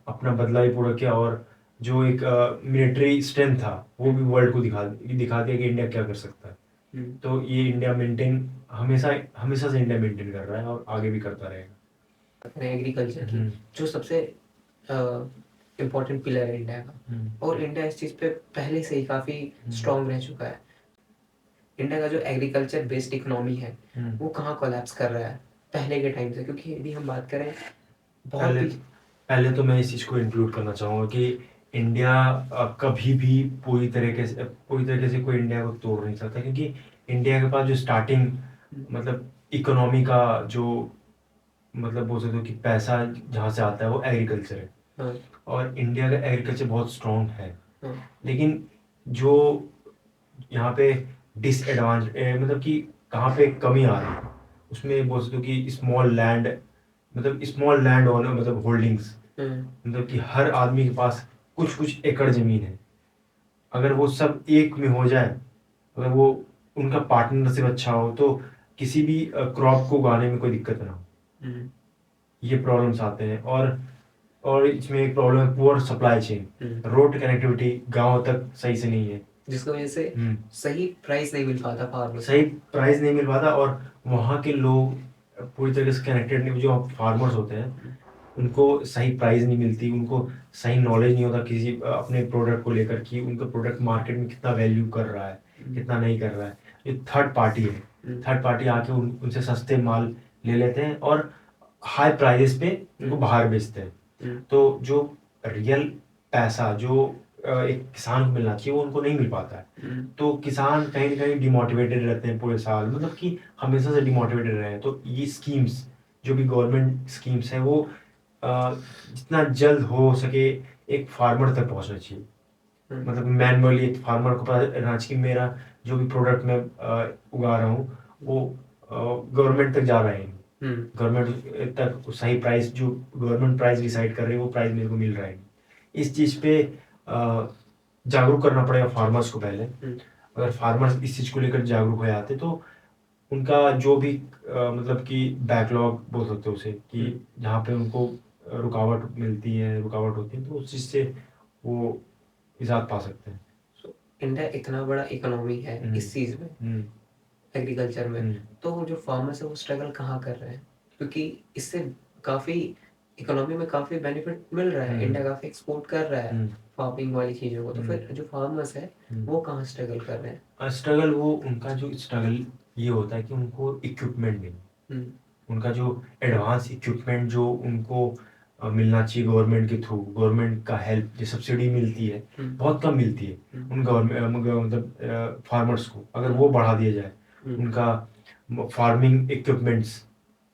अपना बदला भी पूरा किया, और जो एक मिलिट्री स्ट्रेंथ था वो भी वर्ल्ड को दिखा दिया कि इंडिया क्या कर सकता है। तो ये इंडिया मेंटेन हमेशा से इंडिया मेंटेन कर रहा है और आगे भी करता रहेगा। एग्रीकल्चर की जो सबसे इम्पोर्टेंट पिलर है इंडिया का, और इंडिया इस चीज़ पे पहले से ही काफ़ी स्ट्रांग रह चुका है। इंडिया का जो एग्रीकल्चर बेस्ड इकोनॉमी है वो कहाँ कोलैप्स कर रहा है पहले के टाइम से? क्योंकि यदि हम बात करें पहले तो मैं इस चीज़ को इंक्लूड करना चाहूँगा कि इंडिया कभी भी पूरी तरीके से कोई इंडिया को तोड़ नहीं सकता, क्योंकि इंडिया के पास जो स्टार्टिंग मतलब इकोनॉमी का जो मतलब बोल सकते हो कि पैसा जहाँ से आता है वो एग्रीकल्चर है। और इंडिया का एग्रीकल्चर बहुत स्ट्रॉन्ग है। लेकिन जो यहाँ पे डिसएडवांटेज मतलब कि कहाँ पे कमी आ रही है उसमें बोल सकते हो कि स्मॉल लैंड ओनर मतलब होल्डिंग्स, मतलब कि हर आदमी के पास कुछ एकड़ जमीन है। अगर वो सब एक में हो जाए, अगर वो उनका पार्टनरशिप अच्छा हो, तो किसी भी क्रॉप को उगाने में कोई दिक्कत ना हो। ये प्रॉब्लम्स आते हैं। और और इसमें एक प्रॉब्लम है poor supply chain, road connectivity गांव तक सही से नहीं है, जिसकी वजह से सही प्राइस नहीं मिल पाता फार्मर्स सही प्राइस नहीं मिल पाता, और वहाँ के लोग पूरी तरीके से कनेक्टेड नहीं, जो फार्मर्स होते हैं उनको सही प्राइस नहीं मिलती, उनको सही नॉलेज नहीं होता किसी अपने प्रोडक्ट को लेकर कि उनका प्रोडक्ट मार्केट में कितना वैल्यू कर रहा है, कितना नहीं कर रहा है। ये थर्ड पार्टी है, थर्ड पार्टी आके उनसे सस्ते माल ले लेते हैं और हाई प्राइस पे उनको बाहर बेचते हैं। तो जो रियल पैसा जो एक किसान को मिलना चाहिए वो उनको नहीं मिल पाता है। तो किसान कहीं ना कहीं डिमोटिवेटेड रहते हैं पूरे साल, मतलब कि हमेशा से डिमोटिवेटेड रहे हैं। तो ये स्कीम्स जो भी गवर्नमेंट स्कीम्स हैं वो जितना जल्द हो सके एक फार्मर तक पहुंचना चाहिए। मतलब मैनुअली एक फार्मर को पता रहना चाहिए कि मेरा जो भी प्रोडक्ट मैं उगा रहा हूँ वो गवर्नमेंट तक जा रहा है, गवर्नमेंट तक सही प्राइस, जो गवर्नमेंट प्राइस डिसाइड कर रही है वो प्राइस मेरे को मिल रहा है। इस चीज़ पे जागरूक करना पड़ेगा फार्मर्स को पहले। अगर फार्मर्स इस चीज़ को लेकर जागरूक हो जाते तो उनका जो भी मतलब कि बैकलॉग बोल सकते हो उसे, कि जहाँ पे उनको रुकावट मिलती है, रुकावट होती है, तो उस चीज़ से वो निजात पा सकते हैं। इंडिया इतना बड़ा इकोनॉमी है इस चीज में, एग्रीकल्चर में, तो जो फार्मर्स है वो स्ट्रगल कहाँ कर रहे हैं? क्योंकि इससे काफी इकोनॉमी में काफी बेनिफिट मिल रहा है, इंडिया काफी एक्सपोर्ट कर रहा है फार्मिंग वाली चीजों को, तो फिर जो फार्मर्स है वो कहाँ स्ट्रगल कर रहे हैं? स्ट्रगल वो उनका जो स्ट्रगल ये होता है कि उनको इक्विपमेंट नहीं, उनका जो एडवांस इक्विपमेंट जो उनको मिलना चाहिए गवर्नमेंट के थ्रू, गवर्नमेंट का हेल्प जो सब्सिडी मिलती है बहुत कम मिलती है उन गवर्नमेंट मतलब फार्मर्स को। अगर वो बढ़ा दिया जाए, उनका फार्मिंग इक्विपमेंट्स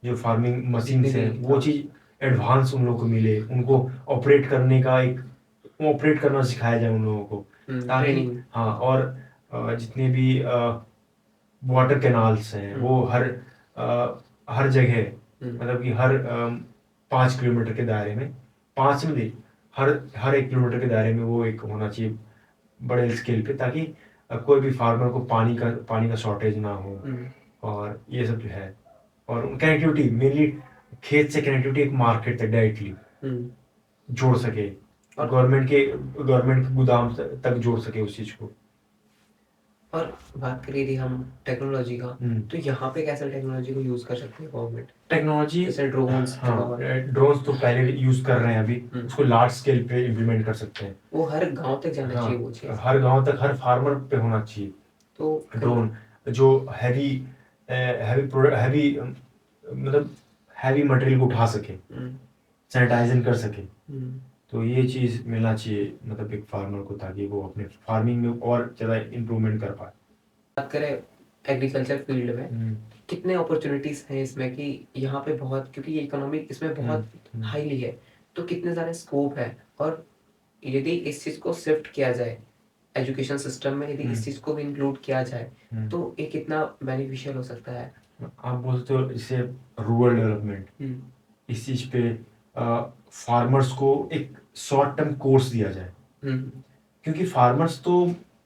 जो फार्मिंग मशीन्स हैं वो चीज़ एडवांस उन लोगों को मिले, उनको ऑपरेट करने का एक ऑपरेट करना सिखाया जाए उन लोगों को, ताकि हाँ, और जितने भी वाटर कैनाल्स हैं वो हर जगह, मतलब कि हर 5 किलोमीटर के दायरे में, 5 में नहीं, हर 1 किलोमीटर के दायरे में वो एक होना चाहिए बड़े स्केल पे, ताकि कोई भी फार्मर को पानी का शॉर्टेज ना हो। और ये सब जो है, और कनेक्टिविटी मेनली खेत से कनेक्टिविटी एक मार्केट तक डायरेक्टली जोड़ सके, गवर्नमेंट के गोदाम तक जोड़ सके उस चीज़ को। और बात करें यदि हम टेक्नोलॉजी का, तो यहाँ पे कैसे टेक्नोलॉजी को यूज कर सकते हैं गवर्नमेंट? टेक्नोलॉजी जैसे ड्रोन्स, ड्रोन्स तो पहले यूज कर रहे हैं, अभी उसको लार्ज स्केल पे इम्प्लीमेंट कर सकते हैं। वो हर गांव तक जाना चाहिए वो चीज, हर गांव तक, हर फार्मर पे होना चाहिए। तो ड्रोन जो हैवी हैवी मतलब हैवी मटेरियल को उठा सके, सैनिटाइजन कर सके, तो ये चीज़ मिलना चाहिए मतलब एक फार्मर को, ताकि वो अपने फार्मिंग में और ज़्यादा इम्प्रूवमेंट कर पाए। बात करें एग्रीकल्चर फील्ड में, कितने अपॉर्चुनिटीज हैं इसमें कि यहाँ पे बहुत, क्योंकि ये इकोनॉमी इसमें बहुत हाईली है, तो कितने सारे स्कोप है, और यदि इस चीज को शिफ्ट किया जाए एजुकेशन सिस्टम में, यदि इस चीज को भी इंक्लूड किया जाए तो ये कितना बेनिफिशियल हो सकता है? आप बोलते हो इसे रूरल डेवलपमेंट, इस चीज पे फार्मर्स को एक शॉर्ट टर्म कोर्स दिया जाए, क्योंकि फार्मर्स तो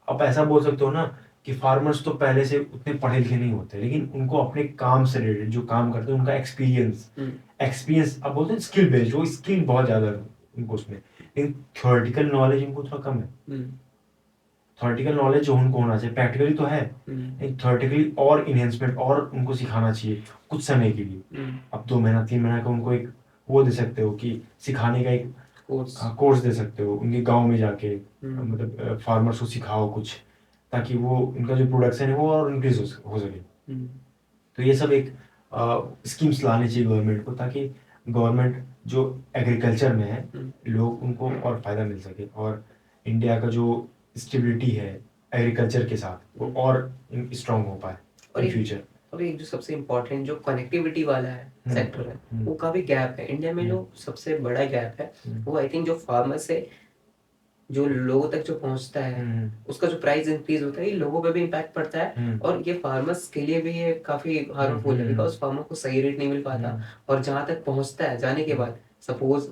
आप ऐसा बोल सकते हो ना कि फार्मर्स तो पहले से उतने पढ़े लिखे नहीं होते, लेकिन उनको अपने काम से रिलेटेड जो काम करते हैं उनका एक्सपीरियंस आप बोलते हैं स्किल बेस्ड, वो स्किल बहुत ज़्यादा है उनको उसमें, लेकिन थ्योरेटिकल नॉलेज उनको थोड़ा कम है। थ्योरेटिकल नॉलेज जो उनको होना चाहिए, प्रैक्टिकली तो है, लेकिन थ्योरेटिकली और इन्हेंसमेंट और उनको सिखाना चाहिए कुछ समय के लिए। अब 2 महीना 3 महीना का उनको एक वो दे सकते हो कि सिखाने का एक कोर्स दे सकते हो उनके गांव में जाके, मतलब फार्मर्स को सिखाओ कुछ, ताकि वो उनका जो प्रोडक्शन है वो और इंक्रीज हो सके। तो ये सब एक स्कीम्स लाने चाहिए गवर्नमेंट को, ताकि गवर्नमेंट जो एग्रीकल्चर में है लोग उनको और फायदा मिल सके, और इंडिया का जो स्टेबिलिटी है एग्रीकल्चर के साथ वो और स्ट्रांग हो पाए इन फ्यूचर। और एक जो सबसे इम्पोर्टेंट जो कनेक्टिविटी वाला है सेक्टर है, वो काफी गैप है इंडिया में, जो सबसे बड़ा गैप है वो आई थिंक जो फार्मर से जो लोगों तक जो पहुंचता है उसका जो प्राइस इंक्रीज होता है, ये लोगों पे भी इम्पैक्ट पड़ता है, और ये फार्मर्स के लिए भी ये काफी हार्मफुल है, बिकॉज फार्मर को सही रेट नहीं मिल पाता, और जहां तक पहुंचता है जाने के बाद, सपोज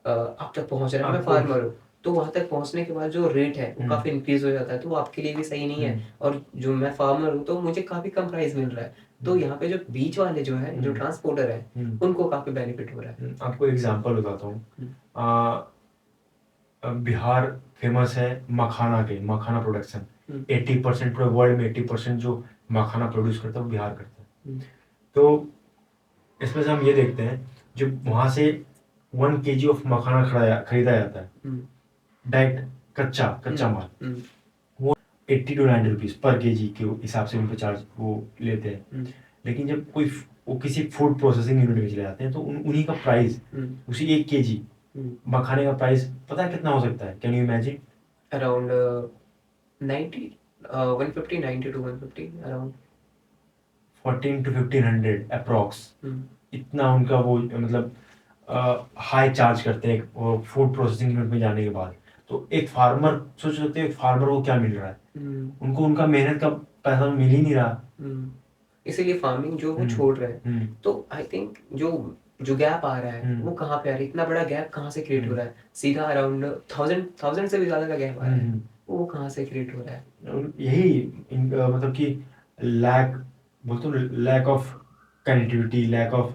आप तक पहुंच रहा है, मैं फार्मर हूँ, तो वहां तक पहुंचने के बाद जो रेट है वो काफी इंक्रीज हो जाता है, तो वो आपके लिए भी सही नहीं है, और जो मैं फार्मर हूँ तो मुझे काफी कम प्राइस मिल रहा है, तो यहाँ पे जो बीच वाले जो है, जो हम्म, ट्रांसपोर्टर है, हम्म, उनको काफी बेनिफिट हो रहा है। आपको एग्जांपल बताता हूँ। हम्म, बिहार फेमस है मखाना प्रोडक्शन। हम्म, 80% पूरे वर्ल्ड में 80% जो मखाना प्रोड्यूस करता है वो बिहार करता है। हम्म, तो इसमें से हम ये देखते हैं, जब वहाँ से 1 kg ऑफ मखाना खरीदा जाता है हम्म, डायरेक्ट, कच्चा माल, हम्म, 80 to 90 रुपीज़ पर केजी के हिसाब से उनको चार्ज वो लेते हैं। हम्म, लेकिन जब वो किसी फूड प्रोसेसिंग यूनिट में चले जाते हैं तो उन्हीं का प्राइस, हम्म, उसी 1 kg मखाने का प्राइस पता है कितना हो सकता है? Can you imagine? Around 90, 150, 90 to 150 around. 1400 to 1500 approx. हम्म, इतना उनका वो मतलब हाई चार्ज करते हैं फूड प्रोसेसिंग यूनिट में जाने के बाद। तो एक फार्मर, सोच सकते हैं एक फार्मर को क्या मिल रहा है? हम्म, उनको उनका मेहनत का पैसा मिल ही नहीं रहा। हम्म। इसीलिए फार्मिंग जो वो हम्म, छोड़ रहे हैं। हम्म, तो आई थिंक जो जो गैप आ रहा है हम्म, वो कहाँ पे आ रहा है, इतना बड़ा गैप कहाँ से क्रिएट हो हम्म, रहा है? सीधा अराउंड 1000 से भी ज्यादा का गैप आ रहा है। हम्म। वो कहाँ से क्रिएट हो रहा है? यही मतलब कि लैक, बोलते हो, lack of connectivity, lack of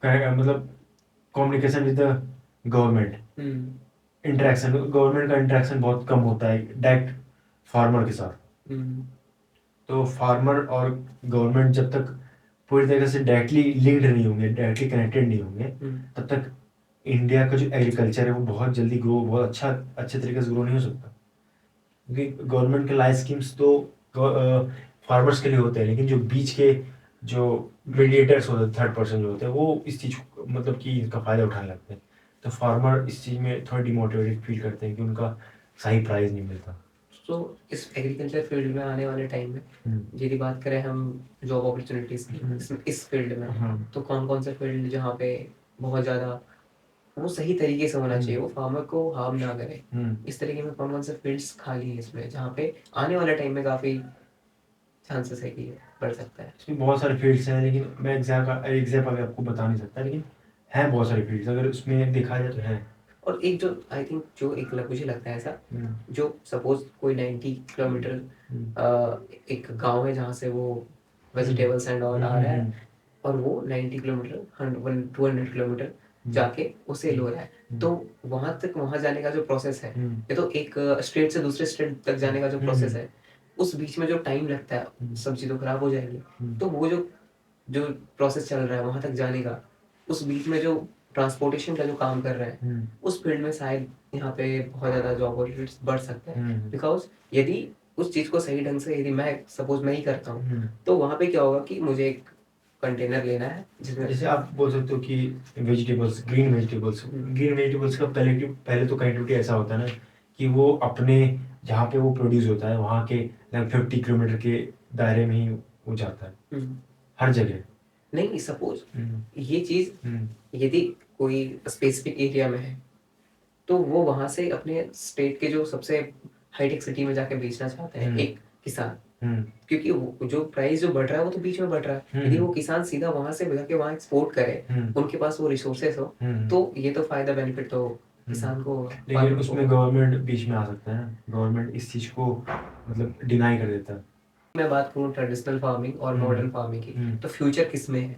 मतलब कम्युनिकेशन विद द गवर्नमेंट। हम्म, गवर्नमेंट का इंटरेक्शन बहुत कम होता है डायरेक्ट फार्मर के साथ। हम्म, तो फार्मर और गवर्नमेंट जब तक पूरी तरह से डायरेक्टली लिंक्ड नहीं होंगे, डायरेक्टली कनेक्टेड नहीं होंगे, हम्म, तब तक इंडिया का जो एग्रीकल्चर है वो बहुत जल्दी ग्रो, बहुत अच्छे तरीके से ग्रो नहीं हो सकता। क्योंकि गवर्नमेंट के लाइफ स्कीम्स तो फार्मर्स के लिए होते हैं, लेकिन जो बीच के जो मीडिएटर्स होते हैं, थर्ड पर्सन जो होते हैं, वो इस चीज़ को मतलब कि इसका फ़ायदा उठाने लगते हैं। तो फार्मर इस चीज़ में थोड़ा डिमोटिवेटेड फील करते हैं कि उनका सही प्राइस नहीं मिलता। तो इस एग्रीकल्चर फील्ड में आने वाले टाइम में यदि बात करें हम जॉब अपॉर्चुनिटीज की, इस फील्ड में, हाँ, तो कौन कौन से फील्ड जहाँ पे बहुत ज़्यादा वो सही तरीके से होना चाहिए, वो फार्मर को हार्म ना करे, इस तरीके में कौन कौन से फील्ड्स खाली है इसमें जहाँ पे आने वाले टाइम में काफ़ी चांसेस है कि ये बढ़ सकता है? इसमें बहुत सारे फील्ड्स हैं, लेकिन मैं एग्जैक्ट अभी आपको बता नहीं सकता, लेकिन हैं बहुत सारे फील्ड्स अगर उसमें देखा जाए तो हैं। और एक जो आई थिंक जो एक मुझे लगता है ऐसा, हम्म, जो सपोज कोई 90 किलोमीटर एक गांव है जहाँ से वो वेजिटेबल्स एंड ऑल आ रहा है, और वो 90 किलोमीटर 200 किलोमीटर जाके उसे लो रहा है, तो वहां तक वहां जाने का जो प्रोसेस है, ये तो एक स्टेट से दूसरे स्टेट तक जाने का जो प्रोसेस है, उस बीच में जो टाइम लगता है सब्जी तो खराब हो जाएगी। तो वो जो जो प्रोसेस चल रहा है वहां तक जाने का, उस बीच में जो ट्रांसपोर्टेशन का जो काम कर रहा है, उस फील्ड में शायद यहाँ पे बहुत ज़्यादा जॉब अपॉर्चुनिटीज बढ़ सकता है। बिकॉज यदि उस चीज़ को सही ढंग से यदि मैं सपोज मैं ही करता हूँ, तो वहाँ पे क्या होगा कि मुझे एक कंटेनर लेना है जिसमें जैसे आप बोल सकते हो कि ग्रीन वेजिटेबल्स का पहले तो कनेक्टिविटी ऐसा होता है ना कि वो अपने जहाँ पे वो प्रोड्यूस होता है वहाँ के लगभग 50 किलोमीटर के दायरे में ही वो जाता है हर जगह। नहीं, सपोज ये चीज़ यदि कोई स्पेसिफिक एरिया में है, तो वो वहां से अपने स्टेट के जो सबसे हाईटेक सिटी में जाके बेचना चाहते हैं एक किसान, क्योंकि जो प्राइस जो बढ़ रहा है वो तो बीच में बढ़ रहा है। यदि वो किसान सीधा वहां से जाके वहां एक्सपोर्ट करे, उनके पास वो रिसोर्सेस हो, तो ये तो फायदा बेनिफिट तो किसान को, लेकिन farmer उसमें को। गवर्नमेंट बीच में आ सकता है ना, गवर्नमेंट इस चीज़ को मतलब डिनाई कर देता है। मैं बात करूँ ट्रेडिशनल फार्मिंग और मॉडर्न फार्मिंग की, तो फ्यूचर किस में है?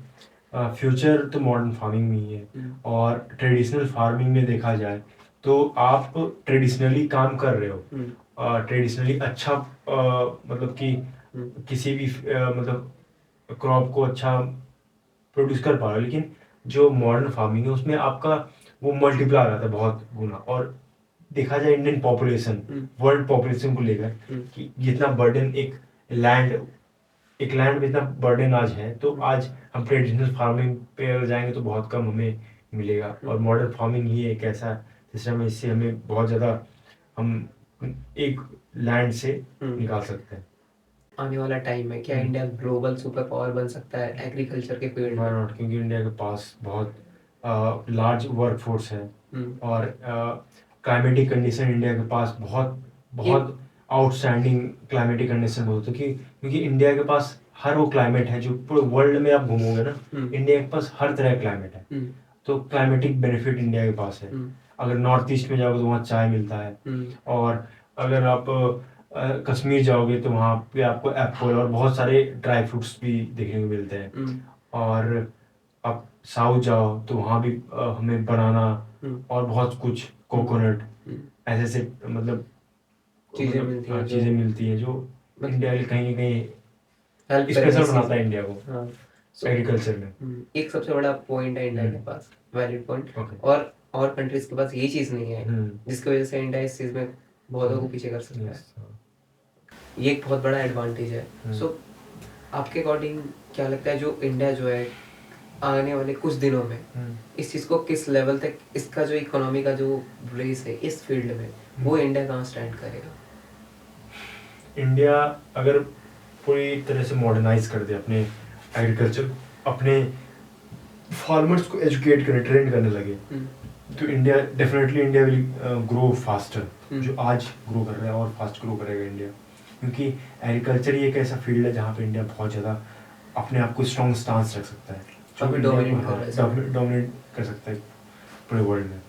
फ्यूचर तो मॉडर्न फार्मिंग में ही है। और ट्रेडिशनल फार्मिंग में देखा जाए तो आप ट्रेडिशनली काम कर रहे हो, ट्रेडिशनली अच्छा मतलब कि किसी भी मतलब क्रॉप को अच्छा प्रोड्यूस कर पा रहे हो, लेकिन जो मॉडर्न फार्मिंग है उसमें आपका वो मल्टीप्लाई आ जाता है बहुत गुना। और देखा जाए इंडियन पॉपुलेशन, वर्ल्ड पॉपुलेशन को लेकर कि जितना बर्डन एक लैंड में इतना बर्डन आज है, तो आज हम ट्रेडिशनल फार्मिंग पे अगर जाएंगे तो बहुत कम हमें मिलेगा। और मॉडर्न फार्मिंग ही एक ऐसा सिस्टम है इससे हमें बहुत ज़्यादा हम एक लैंड से निकाल सकते हैं। आने वाला टाइम में क्या इंडिया ग्लोबल सुपर पावर बन सकता है एग्रीकल्चर के फील्ड वाई में? नॉट, क्योंकि इंडिया के पास बहुत लार्ज वर्क फोर्स है। और क्लाइमेटिक कंडीशन इंडिया के पास बहुत बहुत आउटस्टैंडिंग क्लाइमेटिक कंडीशन बहुत है क्योंकि इंडिया के पास हर वो क्लाइमेट है जो पूरे वर्ल्ड में आप घूमोगे ना, इंडिया के पास हर तरह का क्लाइमेट है। तो क्लाइमेटिक बेनिफिट इंडिया के पास है। अगर नॉर्थ ईस्ट में जाओगे तो वहाँ चाय मिलता है। और अगर आप कश्मीर जाओगे तो वहाँ पे आपको एप्पल और बहुत सारे ड्राई फ्रूट्स भी देखने को मिलते हैं। हम्म, और आप साउथ जाओ तो वहाँ भी हमें बनाना हम्म, और बहुत कुछ कोकोनट हम्म, ऐसे ऐसे मतलब चीजें मिलती हैं जो चीज़ें मिलती हैं जो मतलब इंडिया के कहीं ना कहीं हेल्प करेंगे स्पेशल इस चीज बनाता है में। इंडिया को हाँ, सो एग्रीकल्चर में। एक सबसे बड़ा पॉइंट है इंडिया के हम्म। पास, वैलिड पॉइंट। ओके। और कंट्रीज के पास ये चीज नहीं है, हम्म। जिसकी वजह से इंडिया इस चीज में बहुतों को पीछे कर सकता है। यस। ये एक बहुत बड़ा एडवांटेज है। हम्म। सो आपके अकॉर्डिंग क्या लगता है, जो इंडिया जो है आने वाले कुछ दिनों में इस चीज को किस लेवल तक, इसका जो इकोनॉमी का जो रेस है इस फील्ड में, वो इंडिया कहाँ स्टैंड करेगा? इंडिया अगर पूरी तरह से मॉडर्नाइज कर दे अपने एग्रीकल्चर, अपने फार्मर्स को एजुकेट करे, ट्रेन करने लगे, तो India definitely India will grow faster. जो आज ग्रो कर रहा है और फास्ट ग्रो करेगा इंडिया, क्योंकि एग्रीकल्चर ही एक ऐसा फील्ड है जहाँ पे इंडिया बहुत ज़्यादा अपने आप को स्ट्रॉन्ग स्टांस रख सकता है, जो अभी इंडिया dominate को कर रहा है सब। डोमिनेट कर सकता है पूरे वर्ल्ड में।